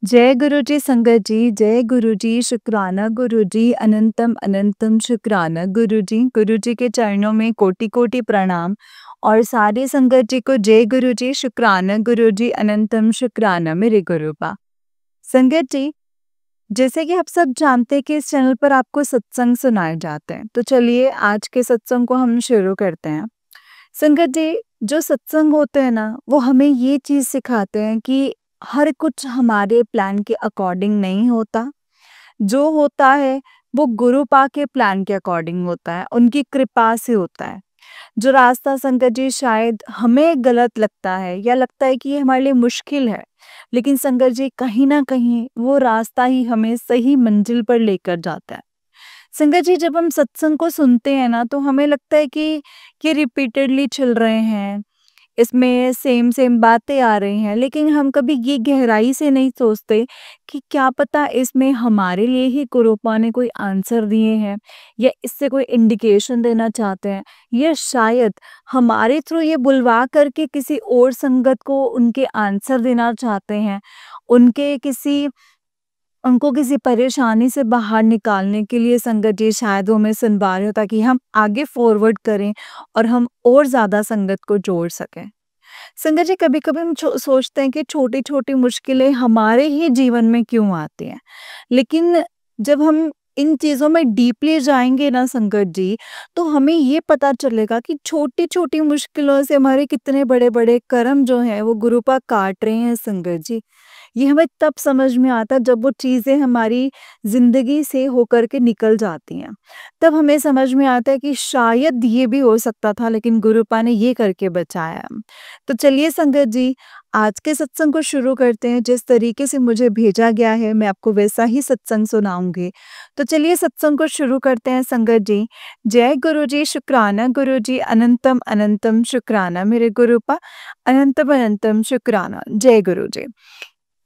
जय गुरु जी संगत जी, जय गुरु जी, शुक्राना गुरु जी, अनंतम अनंतम शुक्राना गुरु जी के चरणों में कोटि कोटि प्रणाम। और सारी संगत जी को जय गुरु जी, शुक्राना गुरु जी, अनंतम शुक्राना मेरे गुरुपा। संगत जी, जैसे कि आप सब जानते हैं कि इस चैनल पर आपको सत्संग सुनाए जाते हैं, तो चलिए आज के सत्संग को हम शुरू करते हैं। संगत जी, जो सत्संग होते हैं ना, वो हमें ये चीज़ सिखाते हैं कि हर कुछ हमारे प्लान के अकॉर्डिंग नहीं होता। जो होता है, वो गुरुपा के प्लान के अकॉर्डिंग होता है, उनकी कृपा से होता है। जो रास्ता संगत जी शायद हमें गलत लगता है या लगता है कि ये हमारे लिए मुश्किल है, लेकिन संगत जी कहीं न कहीं वो रास्ता ही हमें सही मंजिल पर लेकर जाता है। संगत जी, जब हम सत्संग को सुनते हैं ना, तो हमें लगता है कि ये रिपीटेडली चल रहे हैं, इसमें सेम सेम बातें आ रही हैं, लेकिन हम कभी ये गहराई से नहीं सोचते कि क्या पता इसमें हमारे लिए ही गुरुपा ने कोई आंसर दिए हैं, या इससे कोई इंडिकेशन देना चाहते हैं, या शायद हमारे थ्रू ये बुलवा करके किसी और संगत को उनके आंसर देना चाहते हैं, उनके किसी उनको किसी परेशानी से बाहर निकालने के लिए संगत जी शायद वो हमें सुनवा रहे हो, ताकि हम आगे फॉरवर्ड करें और हम और ज़्यादा संगत को जोड़ सकें। संगत जी, कभी-कभी हम सोचते हैं कि छोटी-छोटी मुश्किलें हमारे ही जीवन में क्यों आती हैं? लेकिन जब हम इन चीज़ों में डीपली जाएँगे ना संगत जी, तो हमें ये पता चलेगा कि छोटी-छोटी मुश्किलों से हमारे कितने बड़े-बड़े कर्म जो हैं वो गुरुपा काट रहे हैं संगत जी। ये हमें तब समझ में आता है जब वो चीज़ें हमारी ज़िंदगी से होकर के निकल जाती हैं। तब हमें समझ में आता है कि शायद ये भी हो सकता था, लेकिन गुरुपा ने ये करके बचाया। तो चलिए संगत जी, आज के सत्संग को शुरू करते हैं। जिस तरीके से मुझे भेजा गया है, मैं आपको वैसा ही सत्संग सुनाऊँगी। तो चलिए सत्संग को शुरू करते हैं संगत जी। जय गुरु जी, शुक्राना गुरु जी, अनंतम अनंतम शुक्राना मेरे गुरुपा, अनंतम अनंतम शुक्राना। जय गुरु जी।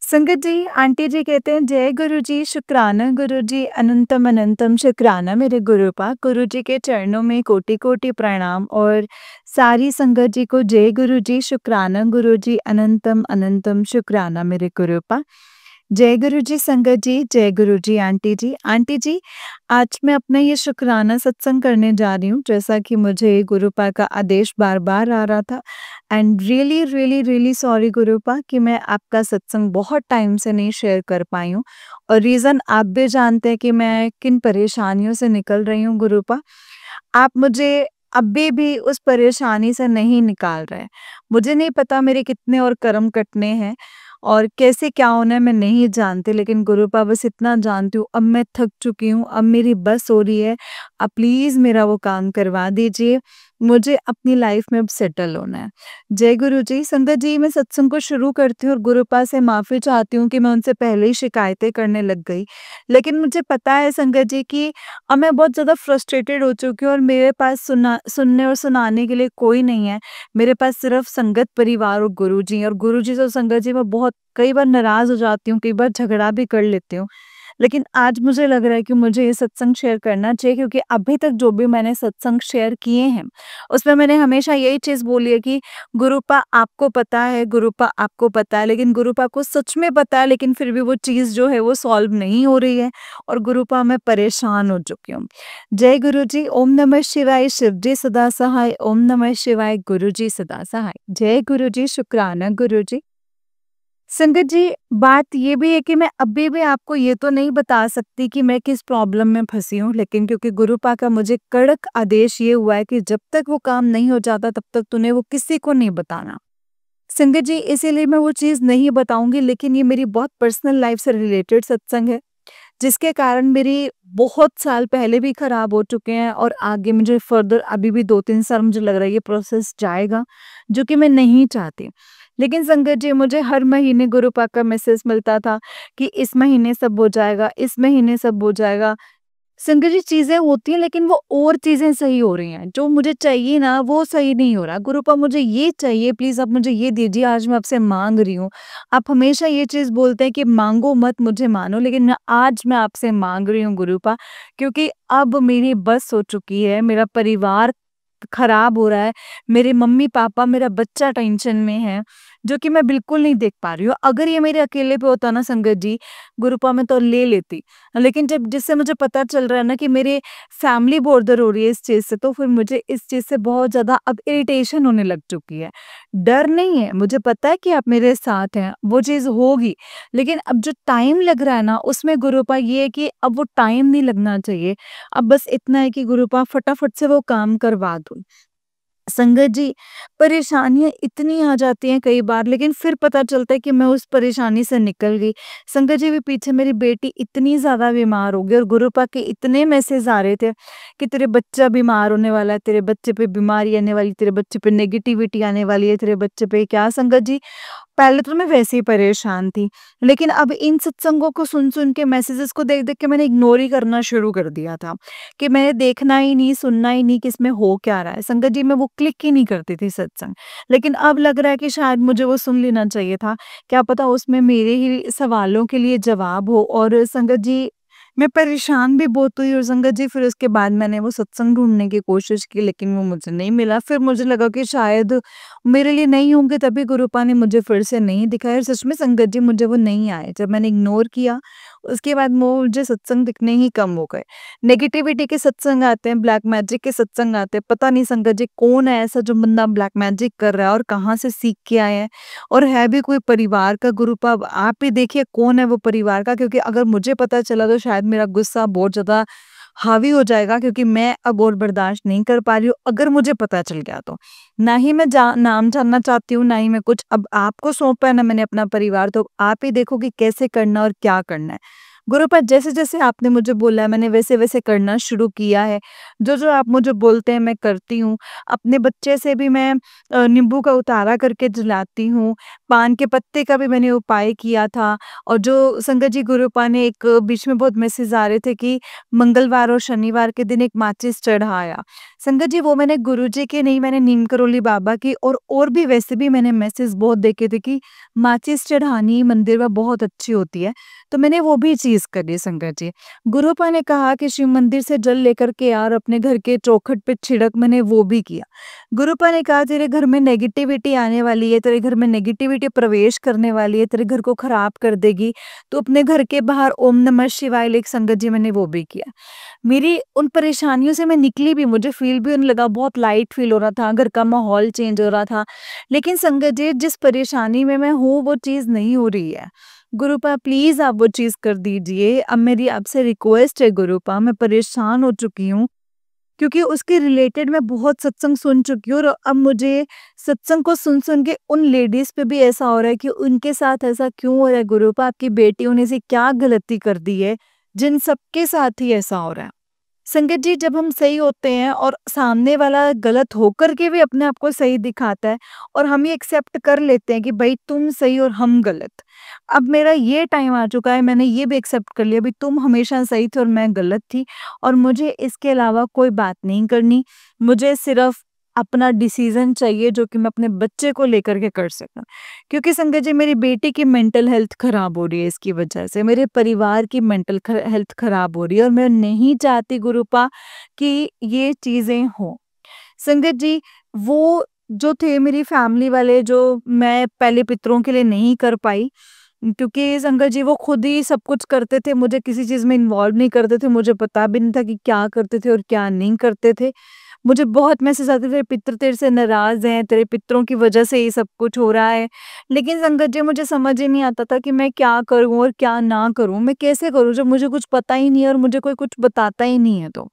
संगत जी, आंटी जी कहते हैं जय गुरु जी, शुक्राना गुरु जी, अनंतम अनंतम शुक्राना मेरे गुरुपा। गुरु जी के चरणों में कोटि कोटि प्रणाम। और सारी संगत जी को जय गुरु जी, शुक्राना गुरु जी, अनंतम अनंतम शुक्राना मेरे गुरुपा। जय गुरु जी संगत जी, जय गुरु जी आंटी जी। आंटी जी, आज मैं अपना ये शुक्राना सत्संग करने जा रही हूँ, जैसा कि मुझे गुरुपा का आदेश बार-बार आ रहा था। And really, really, really sorry Gurupa कि मैं आपका सत्संग बहुत टाइम से नहीं शेयर कर पाई हूँ। और रीज़न आप भी जानते हैं कि मैं किन परेशानियों से निकल रही हूँ गुरुपा। आप मुझे अभी भी उस परेशानी से नहीं निकाल रहे हैं। मुझे नहीं पता मेरे कितने और कर्म कटने हैं और कैसे क्या होना है, मैं नहीं जानती, लेकिन गुरुपा बस इतना जानती हूँ, अब मैं थक चुकी हूँ, अब मेरी बस हो रही है। आप प्लीज़ मेरा वो काम करवा दीजिए। मुझे अपनी लाइफ में अब सेटल होना है। जय गुरु जी। संगत जी, मैं सत्संग को शुरू करती हूँ और गुरुपा से माफ़ी चाहती हूँ कि मैं उनसे पहले ही शिकायतें करने लग गई। लेकिन मुझे पता है संगत जी कि अब मैं बहुत ज़्यादा फ्रस्ट्रेटेड हो चुकी हूँ और मेरे पास सुनने और सुनाने के लिए कोई नहीं है। मेरे पास सिर्फ़ संगत, परिवार और गुरुजी हैं। और गुरुजी से संगत जी मैं बहुत कई बार नाराज़ हो जाती हूँ, कई बार झगड़ा भी कर लेती हूँ। लेकिन आज मुझे लग रहा है कि मुझे ये सत्संग शेयर करना चाहिए, क्योंकि अभी तक जो भी मैंने सत्संग शेयर किए हैं, उसमें मैंने हमेशा यही चीज़ बोली है कि गुरुपा आपको पता है, गुरुपा आपको पता है। लेकिन गुरुपा को सच में पता है, लेकिन फिर भी वो चीज़ जो है वो सॉल्व नहीं हो रही है और गुरुपा मैं परेशान हो चुकी हूँ। जय गुरु जी। ओम नमः शिवाय, शिव जी सदा सहाय। ओम नमः शिवाय, गुरु जी सदा सहाय। जय गुरु जी, शुक्राना गुरु जी। संगत जी, बात ये भी है कि मैं अभी भी आपको ये तो नहीं बता सकती कि मैं किस प्रॉब्लम में फँसी हूँ, लेकिन क्योंकि गुरुपा का मुझे कड़क आदेश ये हुआ है कि जब तक वो काम नहीं हो जाता तब तक तूने वो किसी को नहीं बताना। संगत जी, इसीलिए मैं वो चीज़ नहीं बताऊँगी, लेकिन ये मेरी बहुत पर्सनल लाइफ़ से रिलेटेड सत्संग है, जिसके कारण मेरी बहुत साल पहले भी खराब हो चुके हैं और आगे मुझे फर्दर अभी भी 2-3 साल मुझे लग रहा है ये प्रोसेस जाएगा, जो कि मैं नहीं चाहती। लेकिन संगत जी, मुझे हर महीने गुरुपा का मैसेज मिलता था कि इस महीने सब हो जाएगा, इस महीने सब हो जाएगा। संगत जी, चीज़ें होती हैं, लेकिन वो और चीज़ें सही हो रही हैं, जो मुझे चाहिए ना वो सही नहीं हो रहा। गुरुपा मुझे ये चाहिए, प्लीज़ आप मुझे ये दीजिए, आज मैं आपसे माँग रही हूँ। आप हमेशा ये चीज़ बोलते हैं कि माँगो मत मुझे मानो, लेकिन आज मैं आपसे माँग रही हूँ गुरुपा, क्योंकि अब मेरी बस हो चुकी है, मेरा परिवार खराब हो रहा है, मेरे मम्मी-पापा, मेरा बच्चा टेंशन में है। जो कि मैं बिल्कुल नहीं देख पा रही हूँ। अगर ये मेरे अकेले पे होता ना संगत जी, गुरुपा में तो ले लेती। लेकिन जब जिससे मुझे पता चल रहा है ना कि मेरे फैमिली बॉर्डर हो रही है इस चीज़ से, तो फिर मुझे इस चीज़ से बहुत ज़्यादा अब इरिटेशन होने लग चुकी है। डर नहीं है, मुझे पता है कि आप मेरे साथ हैं, वो चीज़ होगी। लेकिन अब जो टाइम लग रहा है ना, उसमें गुरुपा ये है कि अब वो टाइम नहीं लगना चाहिए। अब बस इतना है कि गुरुपा फटाफट से वो काम करवा दो। संगत जी, परेशानियाँ इतनी आ जाती हैं कई बार, लेकिन फिर पता चलता है कि मैं उस परेशानी से निकल गई। संगत जी, अभी पीछे मेरी बेटी इतनी ज़्यादा बीमार हो गई और गुरुपा के इतने मैसेज आ रहे थे कि तेरे बच्चा बीमार होने वाला है, तेरे बच्चे पे बीमारी आने वाली, तेरे बच्चे पे नेगेटिविटी आने वाली है, तेरे बच्चे पे क्या संगत जी, पहले तो मैं वैसे ही परेशान थी, लेकिन अब इन सत्संगों को सुन-सुन के मैसेजेस को देख-देख के मैंने इग्नोर ही करना शुरू कर दिया था, कि मैंने देखना ही नहीं, सुनना ही नहीं कि इसमें हो क्या रहा है। संगत जी, मैं वो क्लिक ही नहीं करती थी सत्संग, लेकिन अब लग रहा है कि शायद मुझे वो सुन लेना चाहिए था। क्या पता उसमें मेरे ही सवालों के लिए जवाब हो। और संगत जी, मैं परेशान भी बहुत हुई और संगत जी फिर उसके बाद मैंने वो सत्संग ढूँढने की कोशिश की, लेकिन वो मुझे नहीं मिला। फिर मुझे लगा कि शायद मेरे लिए नहीं होंगे, तभी गुरुपा ने मुझे फिर से नहीं दिखाए और सच में संगत जी मुझे वो नहीं आए। जब मैंने इग्नोर किया, उसके बाद मुझे सत्संग दिखने ही कम हो गए। नेगेटिविटी के सत्संग आते हैं, ब्लैक मैजिक के सत्संग आते हैं। पता नहीं संगत जी कौन है ऐसा जो बंदा ब्लैक मैजिक कर रहा है और कहाँ से सीख के आए हैं, और है भी कोई परिवार का गुरुपा। अब आप ही देखिए कौन है वो परिवार का, क्योंकि अगर मुझे पता चला तो शायद मेरा गुस्सा बहुत ज़्यादा हावी हो जाएगा, क्योंकि मैं अब और बर्दाश्त नहीं कर पा रही हूँ अगर मुझे पता चल गया तो। ना ही मैं नाम जानना चाहती हूँ, ना ही मैं कुछ। अब आपको सौंपा है ना मैंने अपना परिवार, तो आप ही देखो कि कैसे करना और क्या करना है। गुरुपद, जैसे-जैसे आपने मुझे बोला है मैंने वैसे-वैसे करना शुरू किया है। जो-जो आप मुझे बोलते हैं मैं करती हूँ। अपने बच्चे से भी मैं नींबू का उतारा करके जलाती हूँ। पान के पत्ते का भी मैंने उपाय किया था। और जो संगत जी, गुरुपा ने एक बीच में बहुत मैसेज आ रहे थे कि मंगलवार और शनिवार के दिन एक माचिस चढ़ाया। संगत जी, वो मैंने गुरुजी के नहीं, मैंने नीम करोली बाबा की और भी वैसे भी मैंने मैसेज बहुत देखे थे कि माचिस चढ़ानी मंदिर में बहुत अच्छी होती है। तो मैंने वो भी चीज़ करी संगत जी। गुरुपा ने कहा कि शिव मंदिर से जल लेकर के आ और अपने घर के चौखट पे छिड़क, मैंने वो भी किया। गुरुपा ने कहा तेरे घर में नेगेटिविटी आने वाली है, तेरे घर में नेगेटिविटी प्रवेश करने वाली है, तेरे घर को खराब कर देगी। तो अपने घर के बाहर ओम नमः शिवाय लिख, संगत जी मैंने वो भी किया। मेरी उन परेशानियों से मैं निकली भी, मुझे फ़ील भी होने लगा, बहुत लाइट फ़ील हो रहा था, घर का माहौल चेंज हो रहा था। लेकिन संगत जी, जिस परेशानी में मैं हूँ वो चीज़ नहीं हो रही है। गुरुपा, प्लीज़ आप वो चीज़ कर दीजिए। अब मेरी आपसे रिक्वेस्ट है गुरुपा, मैं परेशान हो चुकी हूँ, क्योंकि उसके रिलेटेड मैं बहुत सत्संग सुन चुकी हूँ और अब मुझे सत्संग को सुन-सुन के उन लेडीज़ पे भी ऐसा हो रहा है कि उनके साथ ऐसा क्यों हो रहा है गुरुपा? आपकी बेटियों ने ऐसी क्या गलती कर दी है, जिन सबके साथ ही ऐसा हो रहा है? संगत जी, जब हम सही होते हैं और सामने वाला गलत होकर के भी अपने आप को सही दिखाता है और हम ये एक्सेप्ट कर लेते हैं कि भाई तुम सही और हम गलत। अब मेरा ये टाइम आ चुका है, मैंने ये भी एक्सेप्ट कर लिया भाई तुम हमेशा सही थे और मैं गलत थी, और मुझे इसके अलावा कोई बात नहीं करनी। मुझे सिर्फ अपना डिसीजन चाहिए जो कि मैं अपने बच्चे को लेकर के कर सकूं, क्योंकि संगत जी मेरी बेटी की मेंटल हेल्थ खराब हो रही है इसकी वजह से, मेरे परिवार की मेंटल हेल्थ खराब हो रही है और मैं नहीं चाहती गुरुपा कि ये चीजें हों। संगत जी, वो जो थे मेरी फैमिली वाले, जो मैं पहले पितरों के लिए नहीं कर पाई, क्योंकि संगत जी वो खुद ही सब कुछ करते थे, मुझे किसी चीज़ में इन्वॉल्व नहीं करते थे, मुझे पता भी नहीं था कि क्या करते थे और क्या नहीं करते थे। मुझे बहुत मैसेज आते थे, पितर तेरे से नाराज़ हैं, तेरे पितरों की वजह से ये सब कुछ हो रहा है। लेकिन संगत जी मुझे समझ ही नहीं आता था कि मैं क्या करूँ और क्या ना करूँ? मैं कैसे करूँ जब मुझे कुछ पता ही नहीं है और मुझे कोई कुछ बताता ही नहीं है तो?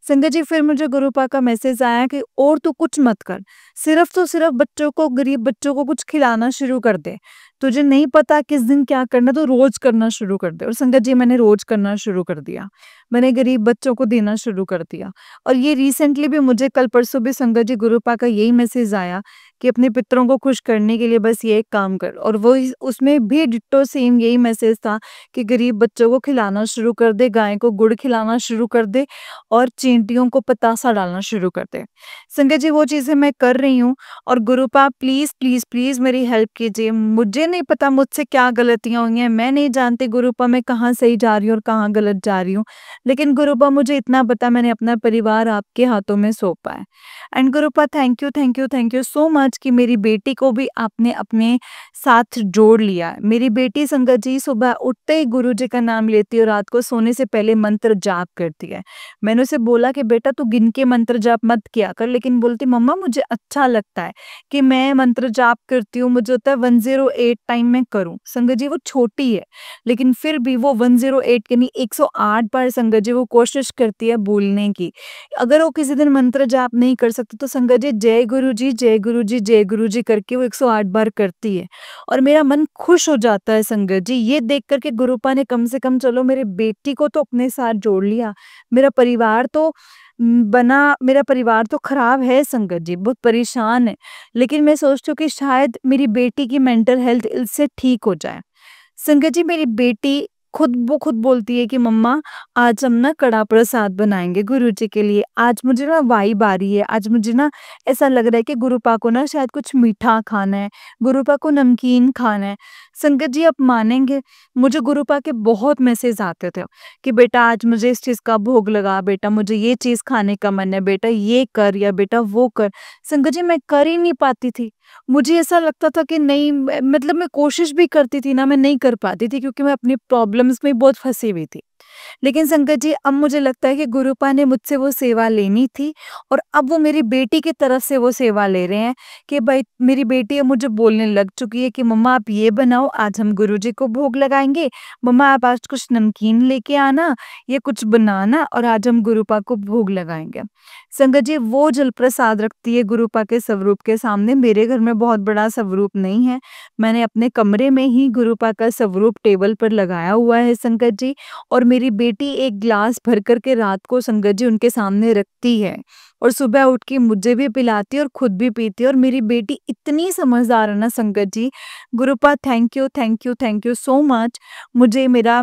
संगत जी, फिर मुझे गुरुपा का मैसेज आया कि और तू कुछ मत कर, सिर्फ तो सिर्फ बच्चों को, गरीब बच्चों को कुछ खिलाना शुरू कर दे। तुझे नहीं पता किस दिन क्या करना, तो रोज करना शुरू कर दे। और संगत जी मैंने रोज करना शुरू कर दिया, मैंने गरीब बच्चों को देना शुरू कर दिया। और ये रिसेंटली भी मुझे कल परसों भी संगत जी गुरुपा का यही मैसेज आया कि अपने पितरों को खुश करने के लिए बस ये एक काम कर। और वो उसमें भी डिट्टो सेम यही मैसेज था कि गरीब बच्चों को खिलाना शुरू कर दे, गाय को गुड़ खिलाना शुरू कर दे और चींटियों को पतासा डालना शुरू कर दे। संगत जी वो चीज़ें मैं कर रही हूँ और गुरुपा प्लीज़, प्लीज़, प्लीज़ मेरी हेल्प कीजिए। मुझे नहीं पता मुझसे क्या गलतियाँ हुई हैं, मैं नहीं जानती गुरुपा मैं कहाँ सही जा रही हूँ और कहाँ गलत जा रही हूँ। लेकिन गुरुपा मुझे इतना पता, मैंने अपना परिवार आपके हाथों में सौंपा है। And गुरुपा, thank you, thank you, thank you so much. Much कि मेरी बेटी को भी आपने अपने साथ जोड़ लिया। मेरी बेटी संगत जी सुबह उठते ही गुरुजी का नाम लेती है और रात को सोने से पहले मंत्र जाप करती है। मैंने उसे बोला कि बेटा तू गिन के मंत्र जाप मत किया कर, लेकिन बोलती मम्मा मुझे अच्छा लगता है कि मैं मंत्र जाप करती हूँ, मुझे होता है 108 टाइम मैं करूँ। संगत जी वो छोटी है, लेकिन फिर भी वो 108 यानी 108 बार संगत जी वो कोशिश करती है बोलने की। अगर वो किसी दिन मंत्र जाप नहीं कर सकती तो संगत जी जय गुरु जी, जय गुरु जी, जय गुरु जी करके वो 108 बार करती है और मेरा मन खुश हो जाता है संगत जी, ये देख कर के गुरुपा ने कम से कम चलो मेरे बेटी को तो अपने साथ जोड़ लिया। मेरा परिवार तो मेरा परिवार तो खराब है संगत जी, बहुत परेशान है। लेकिन मैं सोचती हूँ कि शायद मेरी बेटी की मेंटल हेल्थ इससे ठीक हो जाए। संगत जी मेरी बेटी खुद बोलती है कि मम्मा आज हम ना कड़ा प्रसाद बनाएँगे गुरुजी के लिए। आज मुझे ना वाइब आ रही है, आज मुझे ना ऐसा लग रहा है कि गुरुपा को ना शायद कुछ मीठा खाना है, गुरुपा को नमकीन खाना है। संगत जी आप मानेंगे, मुझे गुरुपा के बहुत मैसेज आते थे कि बेटा आज मुझे इस चीज़ का भोग लगा, बेटा मुझे ये चीज़ खाने का मन है, बेटा ये कर या बेटा वो कर। संगत जी मैं कर ही नहीं पाती थी। मुझे ऐसा लगता था कि नहीं मतलब मैं कोशिश भी करती थी ना, मैं नहीं कर पाती थी क्योंकि मैं अपनी प्रॉब्लम्स में बहुत फंसी हुई थी। लेकिन संगत जी अब मुझे लगता है कि गुरुपा ने मुझसे वो सेवा लेनी थी और अब वो मेरी बेटी की तरफ से वो सेवा ले रहे हैं कि भाई मेरी बेटी अब मुझे बोलने लग चुकी है कि मम्मा आप ये बनाओ, आज हम गुरुजी को भोग लगाएंगे, मम्मा आप आज कुछ नमकीन लेके आना, ये कुछ बनाना और आज हम गुरुपा को भोग लगाएंगे। संगत जी वो जल प्रसाद रखती है गुरुपा के स्वरूप के सामने। मेरे घर में बहुत बड़ा स्वरूप नहीं है, मैंने अपने कमरे में ही गुरुपा का स्वरूप टेबल पर लगाया हुआ है संगत जी। और मेरी बेटी एक ग्लास भर कर के रात को संगत जी उनके सामने रखती है और सुबह उठ के मुझे भी पिलाती है और खुद भी पीती है और मेरी बेटी इतनी समझदार है ना संगत जी। Gurupa thank you, thank you, thank you so much मुझे मेरा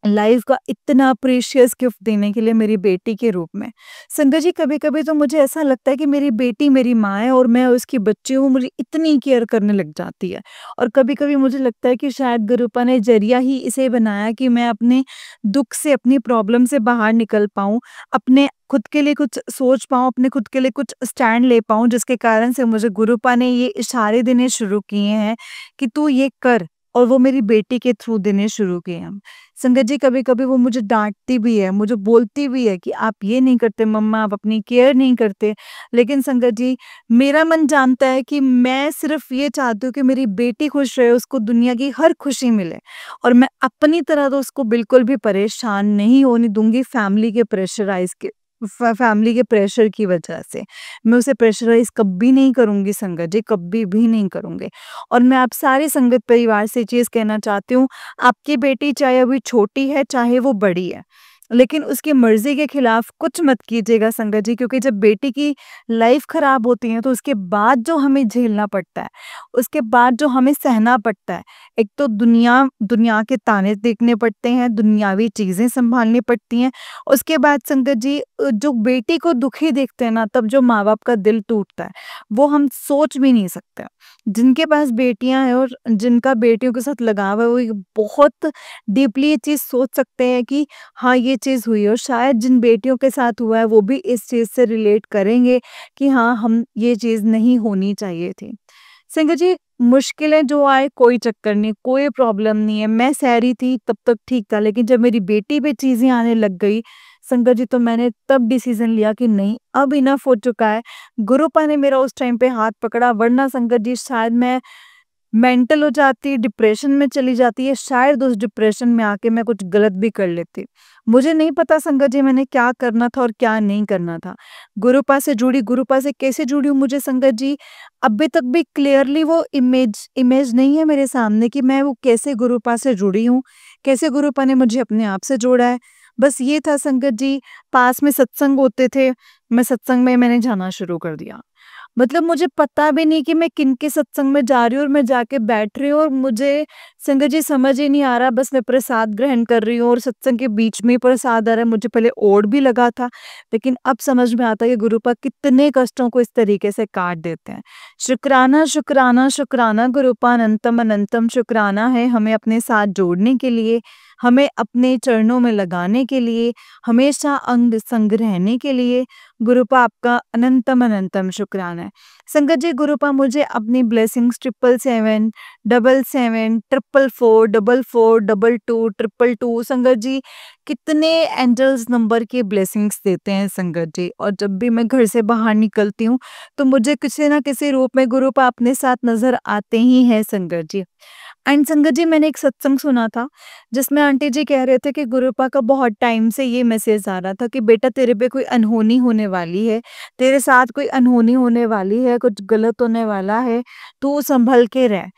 लाइफ का इतना प्रीशियस गिफ्ट देने के लिए मेरी बेटी के रूप में। संगत जी कभी-कभी तो मुझे ऐसा लगता है कि मेरी बेटी मेरी माँ है और मैं उसकी बच्ची हूँ, मुझे इतनी केयर करने लग जाती है। और कभी-कभी मुझे लगता है कि शायद गुरुपा ने ज़रिया ही इसे बनाया कि मैं अपने दुःख से, अपनी प्रॉब्लम से बाहर निकल पाऊँ, अपने खुद के लिए कुछ सोच पाऊँ, अपने खुद के लिए कुछ स्टैंड ले पाऊँ, जिसके कारण से मुझे गुरुपा ने ये इशारे देने शुरू किए हैं कि तू ये कर और वो मेरी बेटी के थ्रू देने शुरू किए हैं। संगत जी कभी-कभी वो मुझे डाँटती भी है, मुझे बोलती भी है कि आप ये नहीं करते मम्मा, आप अपनी केयर नहीं करते। लेकिन संगत जी मेरा मन जानता है कि मैं सिर्फ़ ये चाहती हूँ कि मेरी बेटी खुश रहे, उसको दुनिया की हर खुशी मिले और मैं अपनी तरह तो उसको बिल्कुल भी परेशान नहीं होने दूँगी फैमिली के प्रेशर की वजह से। मैं उसे प्रेशराइज़ कभी नहीं करूँगी संगत जी, कभी भी नहीं करूँगी। और मैं आप सारे संगत परिवार से ये चीज़ कहना चाहती हूँ, आपकी बेटी चाहे अभी छोटी है, चाहे वो बड़ी है, लेकिन उसकी मर्ज़ी के खिलाफ कुछ मत कीजिएगा संगत जी, क्योंकि जब बेटी की लाइफ़ ख़राब होती है, तो उसके बाद जो हमें झेलना पड़ता है, उसके बाद जो हमें सहना पड़ता है, एक तो दुनिया के ताने देखने पड़ते हैं, दुनियावी चीज़ें सँभालनी पड़ती हैं। उसके बाद संगत जी जो बेटी को दुखी देखते हैं ना, तब जो माँ-बाप का दिल टूटता है, वो हम सोच भी नहीं सकते। जिनके पास बेटियाँ हैं और जिनका बेटियों के साथ लगाव है, वो ये बहुत डीपली ये चीज़ सोच सकते हैं कि हाँ, ये चीज़ हुई और शायद जिन बेटियों के साथ हुआ है, वो भी इस चीज़ से रिलेट करेंगे कि हाँ, हम ये चीज़ नहीं होनी चाहिए थी। संगत जी, मुश्किलें जो आए कोई चक्कर नहीं, कोई प्रॉब्लम नहीं है, मैं सह रही थी तब तक ठीक था, लेकिन जब मेरी बेटी पे चीज़ें आने लग गई, संगत जी तो मैंने तब डिसीज़न लिया कि नहीं, अब इनफ हो चुका है। गुरुपा ने मेरा उस टाइम पे हाथ पकड़ा, वरना संगत जी शायद मैं मेंटल हो जाती, डिप्रेशन में चली जाती है, शायद उस डिप्रेशन में आके मैं कुछ गलत भी कर लेती। मुझे नहीं पता संगत जी मैंने क्या करना था और क्या नहीं करना था। गुरुपा से कैसे जुड़ी हूँ मुझे संगत जी, अभी तक भी क्लियरली वो इमेज नहीं है मेरे सामने कि मैं वो कैसे गुरुपा से जुड़ी हूँ, कैसे गुरुपा ने मुझे अपने आप से जोड़ा है। बस ये था संगत जी, पास में सत्संग होते थे, मैं सत्संग में मैंने जाना शुरू कर दिया। मतलब मुझे पता भी नहीं कि मैं किनके सत्संग में जा रही हूँ और मैं जाके बैठ रही हूँ और मुझे संगत जी समझ ही नहीं आ रहा, बस मैं प्रसाद ग्रहण कर रही हूँ और सत्संग के बीच में ही प्रसाद आ रहा है। मुझे पहले ओड़ भी लगा था, लेकिन अब समझ में आता है कि गुरुपा कितने कष्टों को इस तरीके से काट देते हैं। शुक्राना, शुक्राना, शुक्राना गुरुपा अनंतम अनंतम शुक्राना है हमें अपने साथ जोड़ने के लिए, हमें अपने चरणों में लगाने के लिए, हमेशा अंग संग रहने के लिए। गुरुपा आपका अनंतम अनंतम शुक्राना है। संगत जी, गुरुपा मुझे अपनी ब्लेसिंग्स 777, 77, 444, 44, 22, 222 संगत जी कितने एंजल्स नंबर की ब्लेसिंग्स देते हैं संगत जी। और जब भी मैं घर से बाहर निकलती हूँ तो मुझे किसी ना किसी रूप में गुरुपा अपने साथ नजर आते ही हैं संगत जी। एंड संगत जी, मैंने एक सत्संग सुना था जिसमें आंटी जी कह रहे थे कि गुरुपा का बहुत टाइम से ये मैसेज आ रहा था कि बेटा तेरे पे कोई अनहोनी होने वाली है, तेरे साथ कोई अनहोनी होने वाली है, कुछ गलत होने वाला है, तू संभल के रह,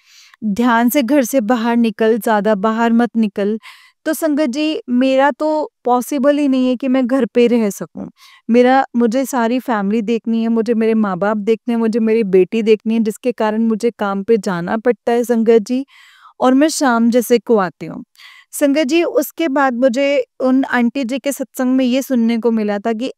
ध्यान से घर से बाहर निकल, ज्यादा बाहर मत निकल। तो संगत जी, मेरा तो पॉसिबल ही नहीं है कि मैं घर पे रह सकूं। मेरा मुझे सारी फैमिली देखनी है, मुझे मेरे माँ बाप देखने हैं, मुझे मेरी बेटी देखनी है, जिसके कारण मुझे काम पे जाना पड़ता है संगत जी। और मैं शाम जैसे को आती हूँ। संगत जी, उसके बाद मुझे उन आंटी जी के सत्संग में ये सुनने को मिला था कि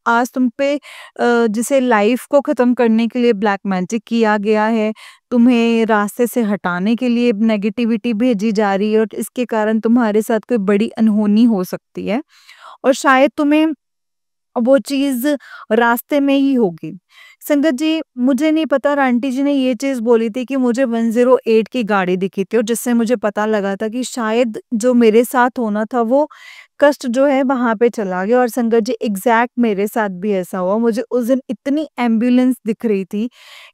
आज तुम पे जिसे लाइफ को खत्म करने के लिए ब्लैक मैजिक किया गया है, तुम्हें रास्ते से हटाने के लिए नेगेटिविटी भेजी जा रही है और इसके कारण तुम्हारे साथ कोई बड़ी अनहोनी हो सकती है और शायद तुम्हें वो चीज़ रास्ते में ही होगी। संगत जी, मुझे नहीं पता, और आंटी जी ने ये चीज़ बोली थी कि मुझे 108 की गाड़ी दिखी थी और जिससे मुझे पता लगा था कि शायद जो मेरे साथ होना था वो कष्ट जो है वहाँ पे चला गया। और संगत जी, एग्ज़ैक्ट मेरे साथ भी ऐसा हुआ। मुझे उस दिन इतनी एम्बुलेंस दिख रही थी,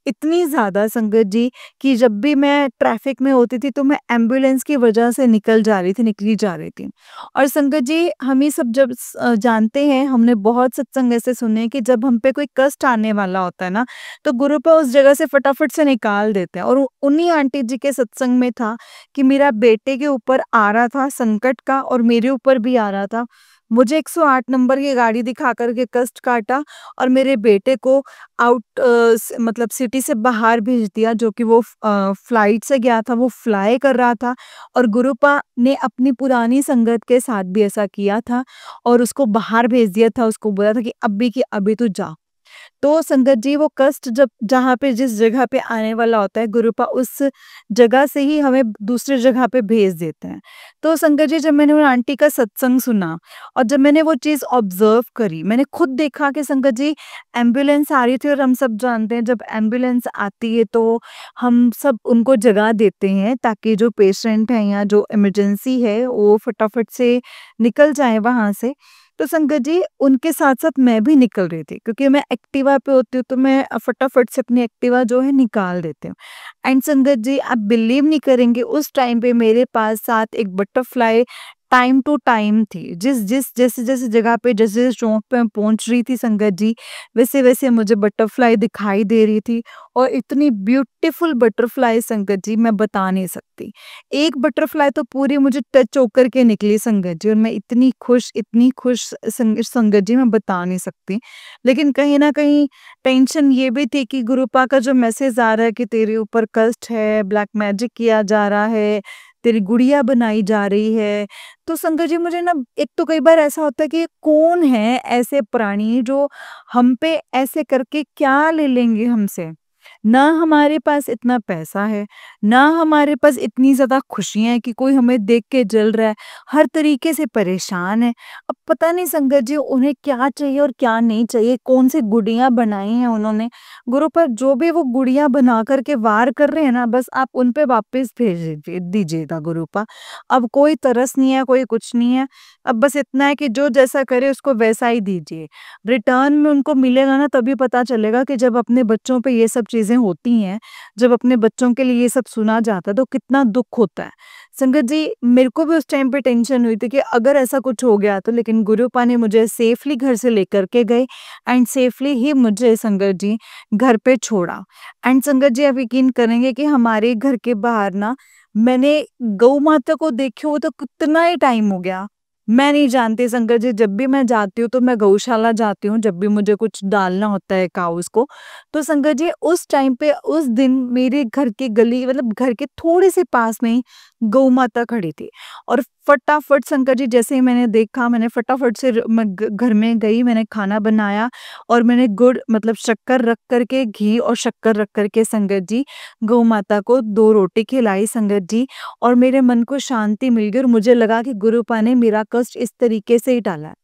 इतनी ज़्यादा संगत जी, कि जब भी मैं ट्रैफ़िक में होती थी तो मैं एम्बुलेंस की वजह से निकल जा रही थी, निकली जा रही थी। और संगत जी, हम ही सब जब जानते हैं, हमने बहुत सत्संग ऐसे सुने हैं कि जब हम पे कोई कष्ट आने वाला होता है ना, तो गुरुपा उस जगह से फटाफट से निकाल देते हैं। और उन्हीं आंटी जी के सत्संग में था कि मेरा बेटे के ऊपर आ रहा था संकट का और मेरे ऊपर भी आ रहा था। मुझे 108 नंबर की गाड़ी दिखा कर के कष्ट काटा और मेरे बेटे को मतलब सिटी से बाहर भेज दिया, जो कि वो फ्लाइट से गया था, वो फ्लाई कर रहा था। और गुरुपा ने अपनी पुरानी संगत के साथ भी ऐसा किया था और उसको बाहर भेज दिया था, उसको बोला था कि अभी की अभी तू जा। तो संगत जी, वो कष्ट जब जहाँ पे जिस जगह पे आने वाला होता है, गुरुपा उस जगह से ही हमें दूसरी जगह पे भेज देते हैं। तो संगत जी, जब मैंने उन आंटी का सत्संग सुना और जब मैंने वो चीज़ ऑब्जर्व करी, मैंने खुद देखा कि संगत जी एम्बुलेंस आ रही थी और हम सब जानते हैं जब एम्बुलेंस आती है तो हम सब उनको जगह देते हैं ताकि जो पेशेंट है या जो इमरजेंसी है वो फटाफट से निकल जाए वहाँ से। तो संगत जी, उनके साथ-साथ मैं भी निकल रही थी क्योंकि मैं एक्टिवा पे होती हूँ तो मैं फटाफट से अपनी एक्टिवा जो है निकाल देती हूँ। एंड संगत जी, आप बिलीव नहीं करेंगे, उस टाइम पे मेरे पास साथ एक बटरफ्लाई टाइम टू टाइम थी। जैसे-जैसे जगह पे जैसे चौक पे मैं पहुँच रही थी संगत जी, वैसे-वैसे मुझे बटरफ्लाई दिखाई दे रही थी और इतनी ब्यूटीफुल बटरफ्लाई संगत जी, मैं बता नहीं सकती। एक बटरफ्लाई तो पूरी मुझे टच होकर के निकली संगत जी और मैं इतनी खुश संगत जी, मैं बता नहीं सकती। लेकिन कहीं न कहीं टेंशन ये भी थी कि गुरुपा का जो मैसेज आ रहा है कि तेरे ऊपर कष्ट है, ब्लैक मैजिक किया जा रहा है, तेरी गुड़िया बनाई जा रही है। तो संगत जी, मुझे ना एक तो कई बार ऐसा होता है कि कौन है ऐसे प्राणी जो हम पे ऐसे करके क्या ले लेंगे हमसे? ना हमारे पास इतना पैसा है, ना हमारे पास इतनी ज़्यादा खुशियाँ हैं कि कोई हमें देख के जल रहा है, हर तरीके से परेशान है। अब पता नहीं संगत जी उन्हें क्या चाहिए और क्या नहीं चाहिए, कौन-सी गुड़ियाँ बनाई हैं उन्होंने। गुरु पर जो भी वो गुड़ियाँ बना कर के वार कर रहे हैं ना, बस आप उन पे वापस भेज दीजिएगा गुरुपा। अब कोई तरस नहीं है, कोई कुछ नहीं है। अब बस इतना है कि जो जैसा करे उसको वैसा ही दीजिए। रिटर्न में उनको मिलेगा ना तभी पता चलेगा कि जब अपने बच्चों पे ये सब चीज़ें होती हैं, जब अपने बच्चों के लिए ये सब सुना जाता है तो कितना दुःख होता है। संगत जी, मेरे को भी उस टाइम पे टेंशन हुई थी कि अगर ऐसा कुछ हो गया तो, लेकिन गुरुपा ने मुझे सेफली घर से लेकर के गए एंड सेफली ही मुझे संगत जी घर पे छोड़ा। एंड संगत जी, आप यकीन करेंगे कि हमारे घर के बाहर ना मैंने गौ माता को देखे हुए तो कितना ही टाइम हो गया। मैं नहीं जानती संगत जी, जब भी मैं जाती हूँ तो मैं गौशाला जाती हूँ, जब भी मुझे कुछ डालना होता है काउस को। तो संगत जी, उस टाइम पे उस दिन मेरे घर की गली मतलब घर के थोड़े से पास में ही गौ माता खड़ी थी और फटाफट संगत जी, जैसे ही मैंने देखा, मैंने फटाफट से मैं घर में गई, मैंने खाना बनाया और मैंने गुड़ मतलब शक्कर रख करके, घी और शक्कर रख करके संगत जी गौ माता को 2 रोटी खिलाई संगत जी। और मेरे मन को शांति मिल गई और मुझे लगा कि गुरुपा ने मेरा कष्ट इस तरीके से ही टाला है।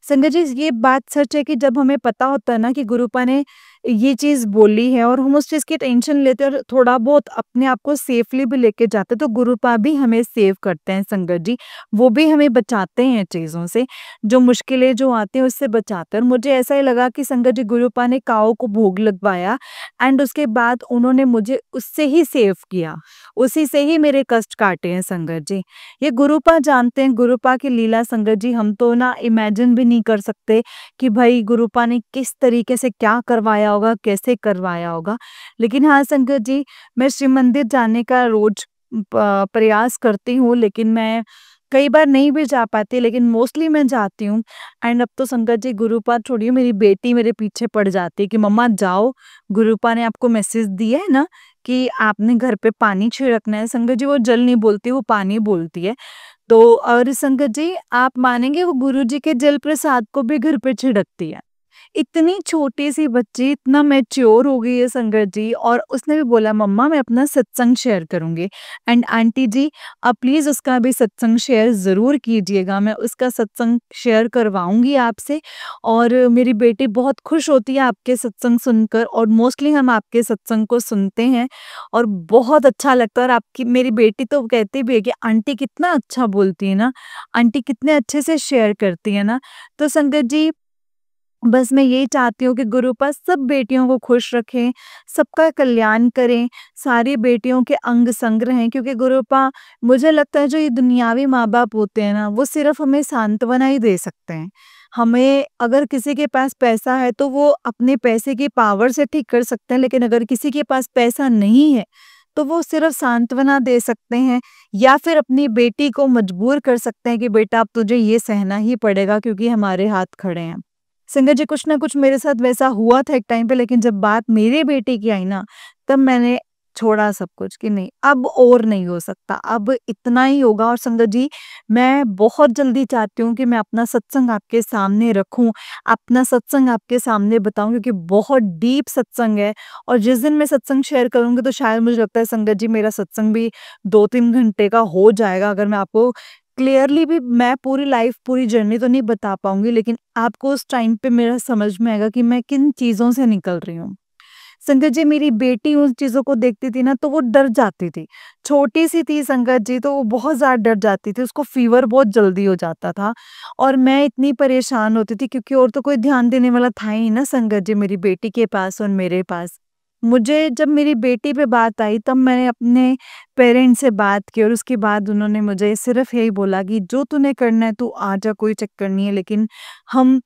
संगत जी, ये बात सच है कि जब हमें पता होता है ना कि गुरुपा ने ये चीज़ बोली है और हम उस चीज़ की टेंशन लेते हैं और थोड़ा बहुत अपने आप को सेफली भी लेके जाते हैं, तो गुरुपा भी हमें सेव करते हैं संगत जी। वो भी हमें बचाते हैं चीज़ों से, जो मुश्किलें जो आती हैं उससे बचाते हैं। और मुझे ऐसा ही लगा कि संगत जी, गुरुपा ने काऊ को भोग लगवाया एंड उसके बाद उन्होंने मुझे उससे ही सेव किया, उसी से ही मेरे कष्ट काटे हैं संगत जी। ये गुरुपा जानते हैं, गुरुपा की लीला संगत जी, हम तो ना इमेजिन भी नहीं कर सकते कि भाई गुरुपा ने किस तरीके से क्या करवाया होगा, कैसे करवाया होगा। लेकिन हाँ संगत जी, मैं शिव मंदिर जाने का रोज प्रयास करती हूँ, लेकिन मैं कई बार नहीं भी जा पाती, लेकिन मोस्टली मैं जाती हूँ। एंड अब तो संगत जी, गुरुपा छोड़िए, मेरी बेटी मेरे पीछे पड़ जाती है कि मम्मा जाओ, गुरुपा ने आपको मैसेज दिया है ना कि आपने घर पे पानी छिड़कना है। संगत जी, वो जल नहीं बोलती, वो पानी बोलती है। तो और संगत जी, आप मानेंगे, वो गुरुजी के जल प्रसाद को भी घर पे छिड़कती है। इतनी छोटी-सी बच्ची इतना मैच्योर हो गई है संगत जी, और उसने भी बोला मम्मा मैं अपना सत्संग शेयर करूँगी। एंड आंटी जी, आप प्लीज़ उसका भी सत्संग शेयर ज़रूर कीजिएगा, मैं उसका सत्संग शेयर करवाऊँगी आपसे। और मेरी बेटी बहुत खुश होती है आपके सत्संग सुनकर, और मोस्टली हम आपके सत्संग को सुनते हैं और बहुत अच्छा लगता है। और आपकी मेरी बेटी तो कहती भी है कि आंटी कितना अच्छा बोलती है ना, आंटी कितने अच्छे से शेयर करती है ना। तो संगत जी, बस मैं यही चाहती हूँ कि गुरुपा सब बेटियों को खुश रखें, सबका कल्याण करें, सारी बेटियों के अंग संग रहें, क्योंकि गुरुपा, मुझे लगता है जो ये दुनियावी माँ-बाप होते हैं ना, वो सिर्फ़ हमें सांत्वना ही दे सकते हैं। हमें अगर किसी के पास पैसा है तो वो अपने पैसे की पावर से ठीक कर सकते हैं, लेकिन अगर किसी के पास पैसा नहीं है, तो वो सिर्फ़ सांत्वना दे सकते हैं या फिर अपनी बेटी को मजबूर कर सकते हैं कि बेटा अब तुझे ये सहना ही पड़ेगा क्योंकि हमारे हाथ खड़े हैं। संगत जी, कुछ ना कुछ मेरे साथ वैसा हुआ था एक टाइम पे, लेकिन जब बात मेरे बेटे की आई ना, तब मैंने छोड़ा सब कुछ कि नहीं, अब और नहीं हो सकता, अब इतना ही होगा। और संगत जी, मैं बहुत जल्दी चाहती हूँ कि मैं अपना सत्संग आपके सामने रखूँ, अपना सत्संग आपके सामने बताऊँ, क्योंकि बहुत डीप सत्संग है। और जिस दिन मैं सत्संग शेयर करूँगी तो शायद मुझे लगता है संगत जी, मेरा सत्संग भी 2-3 घंटे का हो जाएगा। अगर मैं आपको क्लियरली भी, मैं पूरी लाइफ, पूरी जर्नी तो नहीं बता पाऊँगी, लेकिन आपको उस टाइम पे मेरा समझ में आएगा कि मैं किन चीज़ों से निकल रही हूँ। संगत जी, मेरी बेटी उन चीज़ों को देखती थी ना तो वो डर जाती थी। छोटी-सी थी संगत जी, तो वो बहुत ज़्यादा डर जाती थी, उसको फ़ीवर बहुत जल्दी हो जाता था और मैं इतनी परेशान होती थी क्योंकि और तो कोई ध्यान देने वाला था ही ना संगत जी, मेरी बेटी के पास और मेरे पास। मुझे जब मेरी बेटी पे बात आई तब मैंने अपने पेरेंट्स से बात की और उसके बाद उन्होंने मुझे सिर्फ़ यही बोला कि जो तूने करना है तू आ जा, कोई चक्कर नहीं है, लेकिन हम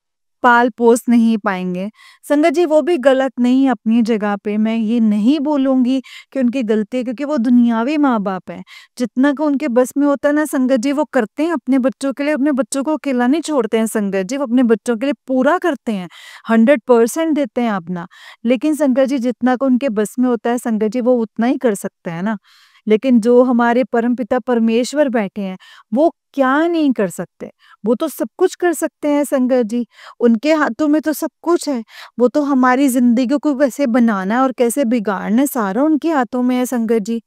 पाल-पोस नहीं पाएँगे। संगत जी, वो भी गलत नहीं है अपनी जगह पे, मैं ये नहीं बोलूँगी कि उनकी गलती है, क्योंकि वो दुनियावी माँ-बाप हैं। जितना को उनके बस में होता है ना संगत जी, वो करते हैं अपने बच्चों के लिए, अपने बच्चों को अकेला नहीं छोड़ते हैं संगत जी, वो अपने बच्चों के लिए पूरा करते हैं, 100% देते हैं अपना। लेकिन संगत जी, जितना को उनके बस में होता है संगत जी, वो उतना ही कर सकते हैं ना। लेकिन जो हमारे परमपिता परमेश्वर बैठे हैं, वो क्या नहीं कर सकते? वो तो सब कुछ कर सकते हैं संगत जी। उनके हाथों में तो सब कुछ है। वो तो हमारी ज़िंदगी को कैसे बनाना है और कैसे बिगाड़ना है, सारा उनके हाथों में है संगत जी।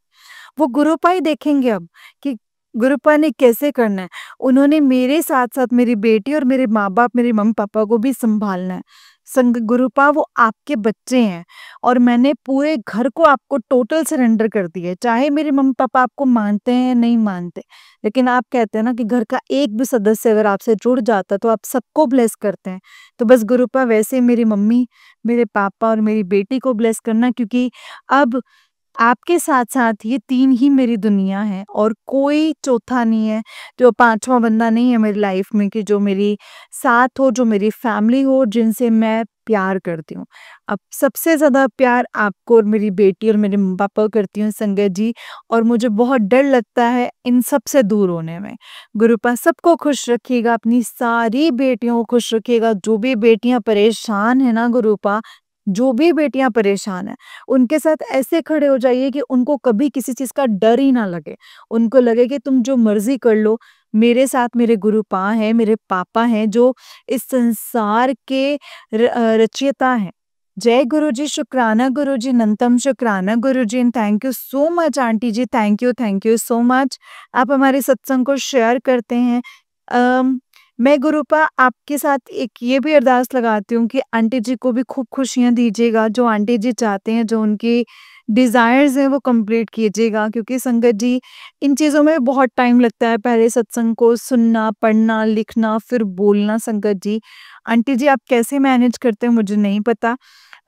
वो गुरुपा ही देखेंगे अब कि गुरुपा ने कैसे करना है। उन्होंने मेरे साथ-साथ मेरी बेटी और मेरे माँ-बाप, मेरे मम्मी-पापा को भी सँभालना है। संग गुरुपा, वो आपके बच्चे हैं और मैंने पूरे घर को आपको टोटल सरेंडर कर दिया है। चाहे मेरे मम्मी-पापा आपको मानते हैं या नहीं मानते, लेकिन आप कहते हैं ना कि घर का एक भी सदस्य अगर आपसे जुड़ जाता है तो आप सबको ब्लेस करते हैं। तो बस गुरुपा, वैसे मेरी मम्मी, मेरे पापा और मेरी बेटी को ब्लेस करना, क्योंकि अब आपके साथ-साथ ये 3 ही मेरी दुनिया है और कोई चौथा नहीं है, जो 5वां बंदा नहीं है मेरी लाइफ में कि जो मेरी साथ हो, जो मेरी फैमिली हो, जिनसे मैं प्यार करती हूँ। अब सबसे ज़्यादा प्यार आपको और मेरी बेटी और मेरे मम्मी-पापा को करती हूँ संगत जी, और मुझे बहुत डर लगता है इन सब से दूर होने में। गुरुपा सबको खुश रखिएगा, अपनी सारी बेटियों को खुश रखिएगा, जो भी बेटियाँ परेशान हैं ना गुरुपा, जो भी बेटियाँ परेशान हैं, उनके साथ ऐसे खड़े हो जाइए कि उनको कभी किसी चीज़ का डर ही ना लगे। उनको लगे कि तुम जो मर्ज़ी कर लो, मेरे साथ मेरे गुरुपा हैं, मेरे पापा हैं, जो इस संसार के रचयिता हैं। जय गुरुजी, शुक्राना गुरुजी, अनंतम शुक्राना Guruji, and thank you so much auntie ji, thank you so much. आप हमारे सत्संग को शेयर करते हैं। अम, मैं गुरुपा आपके साथ एक ये भी अरदास लगाती हूँ कि आंटी जी को भी खूब खुशियाँ दीजिएगा, जो आंटी जी चाहते हैं, जो उनकी डिज़ायर्स हैं वो कंप्लीट कीजिएगा, क्योंकि संगत जी इन चीज़ों में बहुत टाइम लगता है, पहले सत्संग को सुनना, पढ़ना, लिखना, फिर बोलना संगत जी। आंटी जी आप कैसे मैनेज करते हैं मुझे नहीं पता।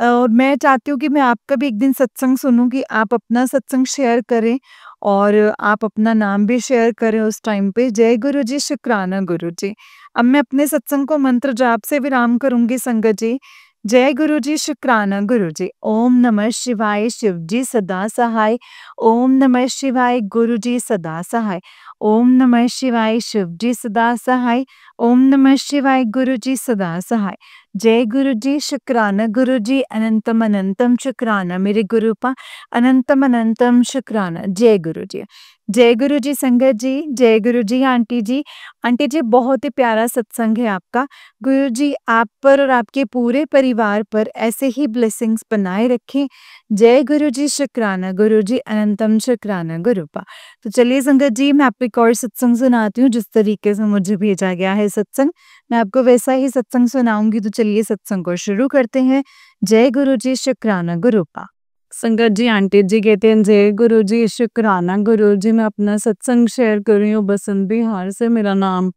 और मैं चाहती हूँ कि मैं आपका भी एक दिन सत्संग सुनूँ, कि आप अपना सत्संग शेयर करें और आप अपना नाम भी शेयर करें उस टाइम पे। जय गुरु जी, शुक्राना गुरु जी। अब मैं अपने सत्संग को मंत्र जाप से विराम करूँगी संगत जी। जय गुरु जी, शुक्राना गुरु जी। ओम नमः शिवाय, शिव जी सदा सहाय। ओम नमः शिवाय, गुरु जी सदा सहाय। ओम नमः शिवाय, शिव जी सदा सहाय। ओम नमः शिवाय, गुरु जी सदा सहाय। जय गुरु जी, शुक्राना गुरु जी, अनंतम अनंतम शुक्राना मेरे गुरुपा, अनंतम अनंतम शुक्राना। जय गुरु जी। जय गुरु जी संगत जी, जय गुरु जी आंटी जी। आंटी जी बहुत ही प्यारा सत्संग है आपका। गुरु जी आप पर और आपके पूरे परिवार पर ऐसे ही ब्लेसिंग्स बनाए रखें। जय गुरु जी, शुक्राना गुरु जी, अनंतम शुक्राना गुरुपा। तो चलिए संगत जी, मैं आपको एक और सत्संग सुनाती हूँ, जिस तरीके से मुझे भेजा गया है सत्संग, मैं आपको वैसा ही सत्संग सुनाऊंगी। तो चलिए सत्संग को शुरू करते हैं। जय गुरु जी, शुक्राना गुरुपा। संगत जी आंटी जी कहते हैं जय गुरु जी, शुक्राना गुरु जी। मैं अपना सत्संग शेयर कर रही हूँ बसंत बिहार से, मेरा नाम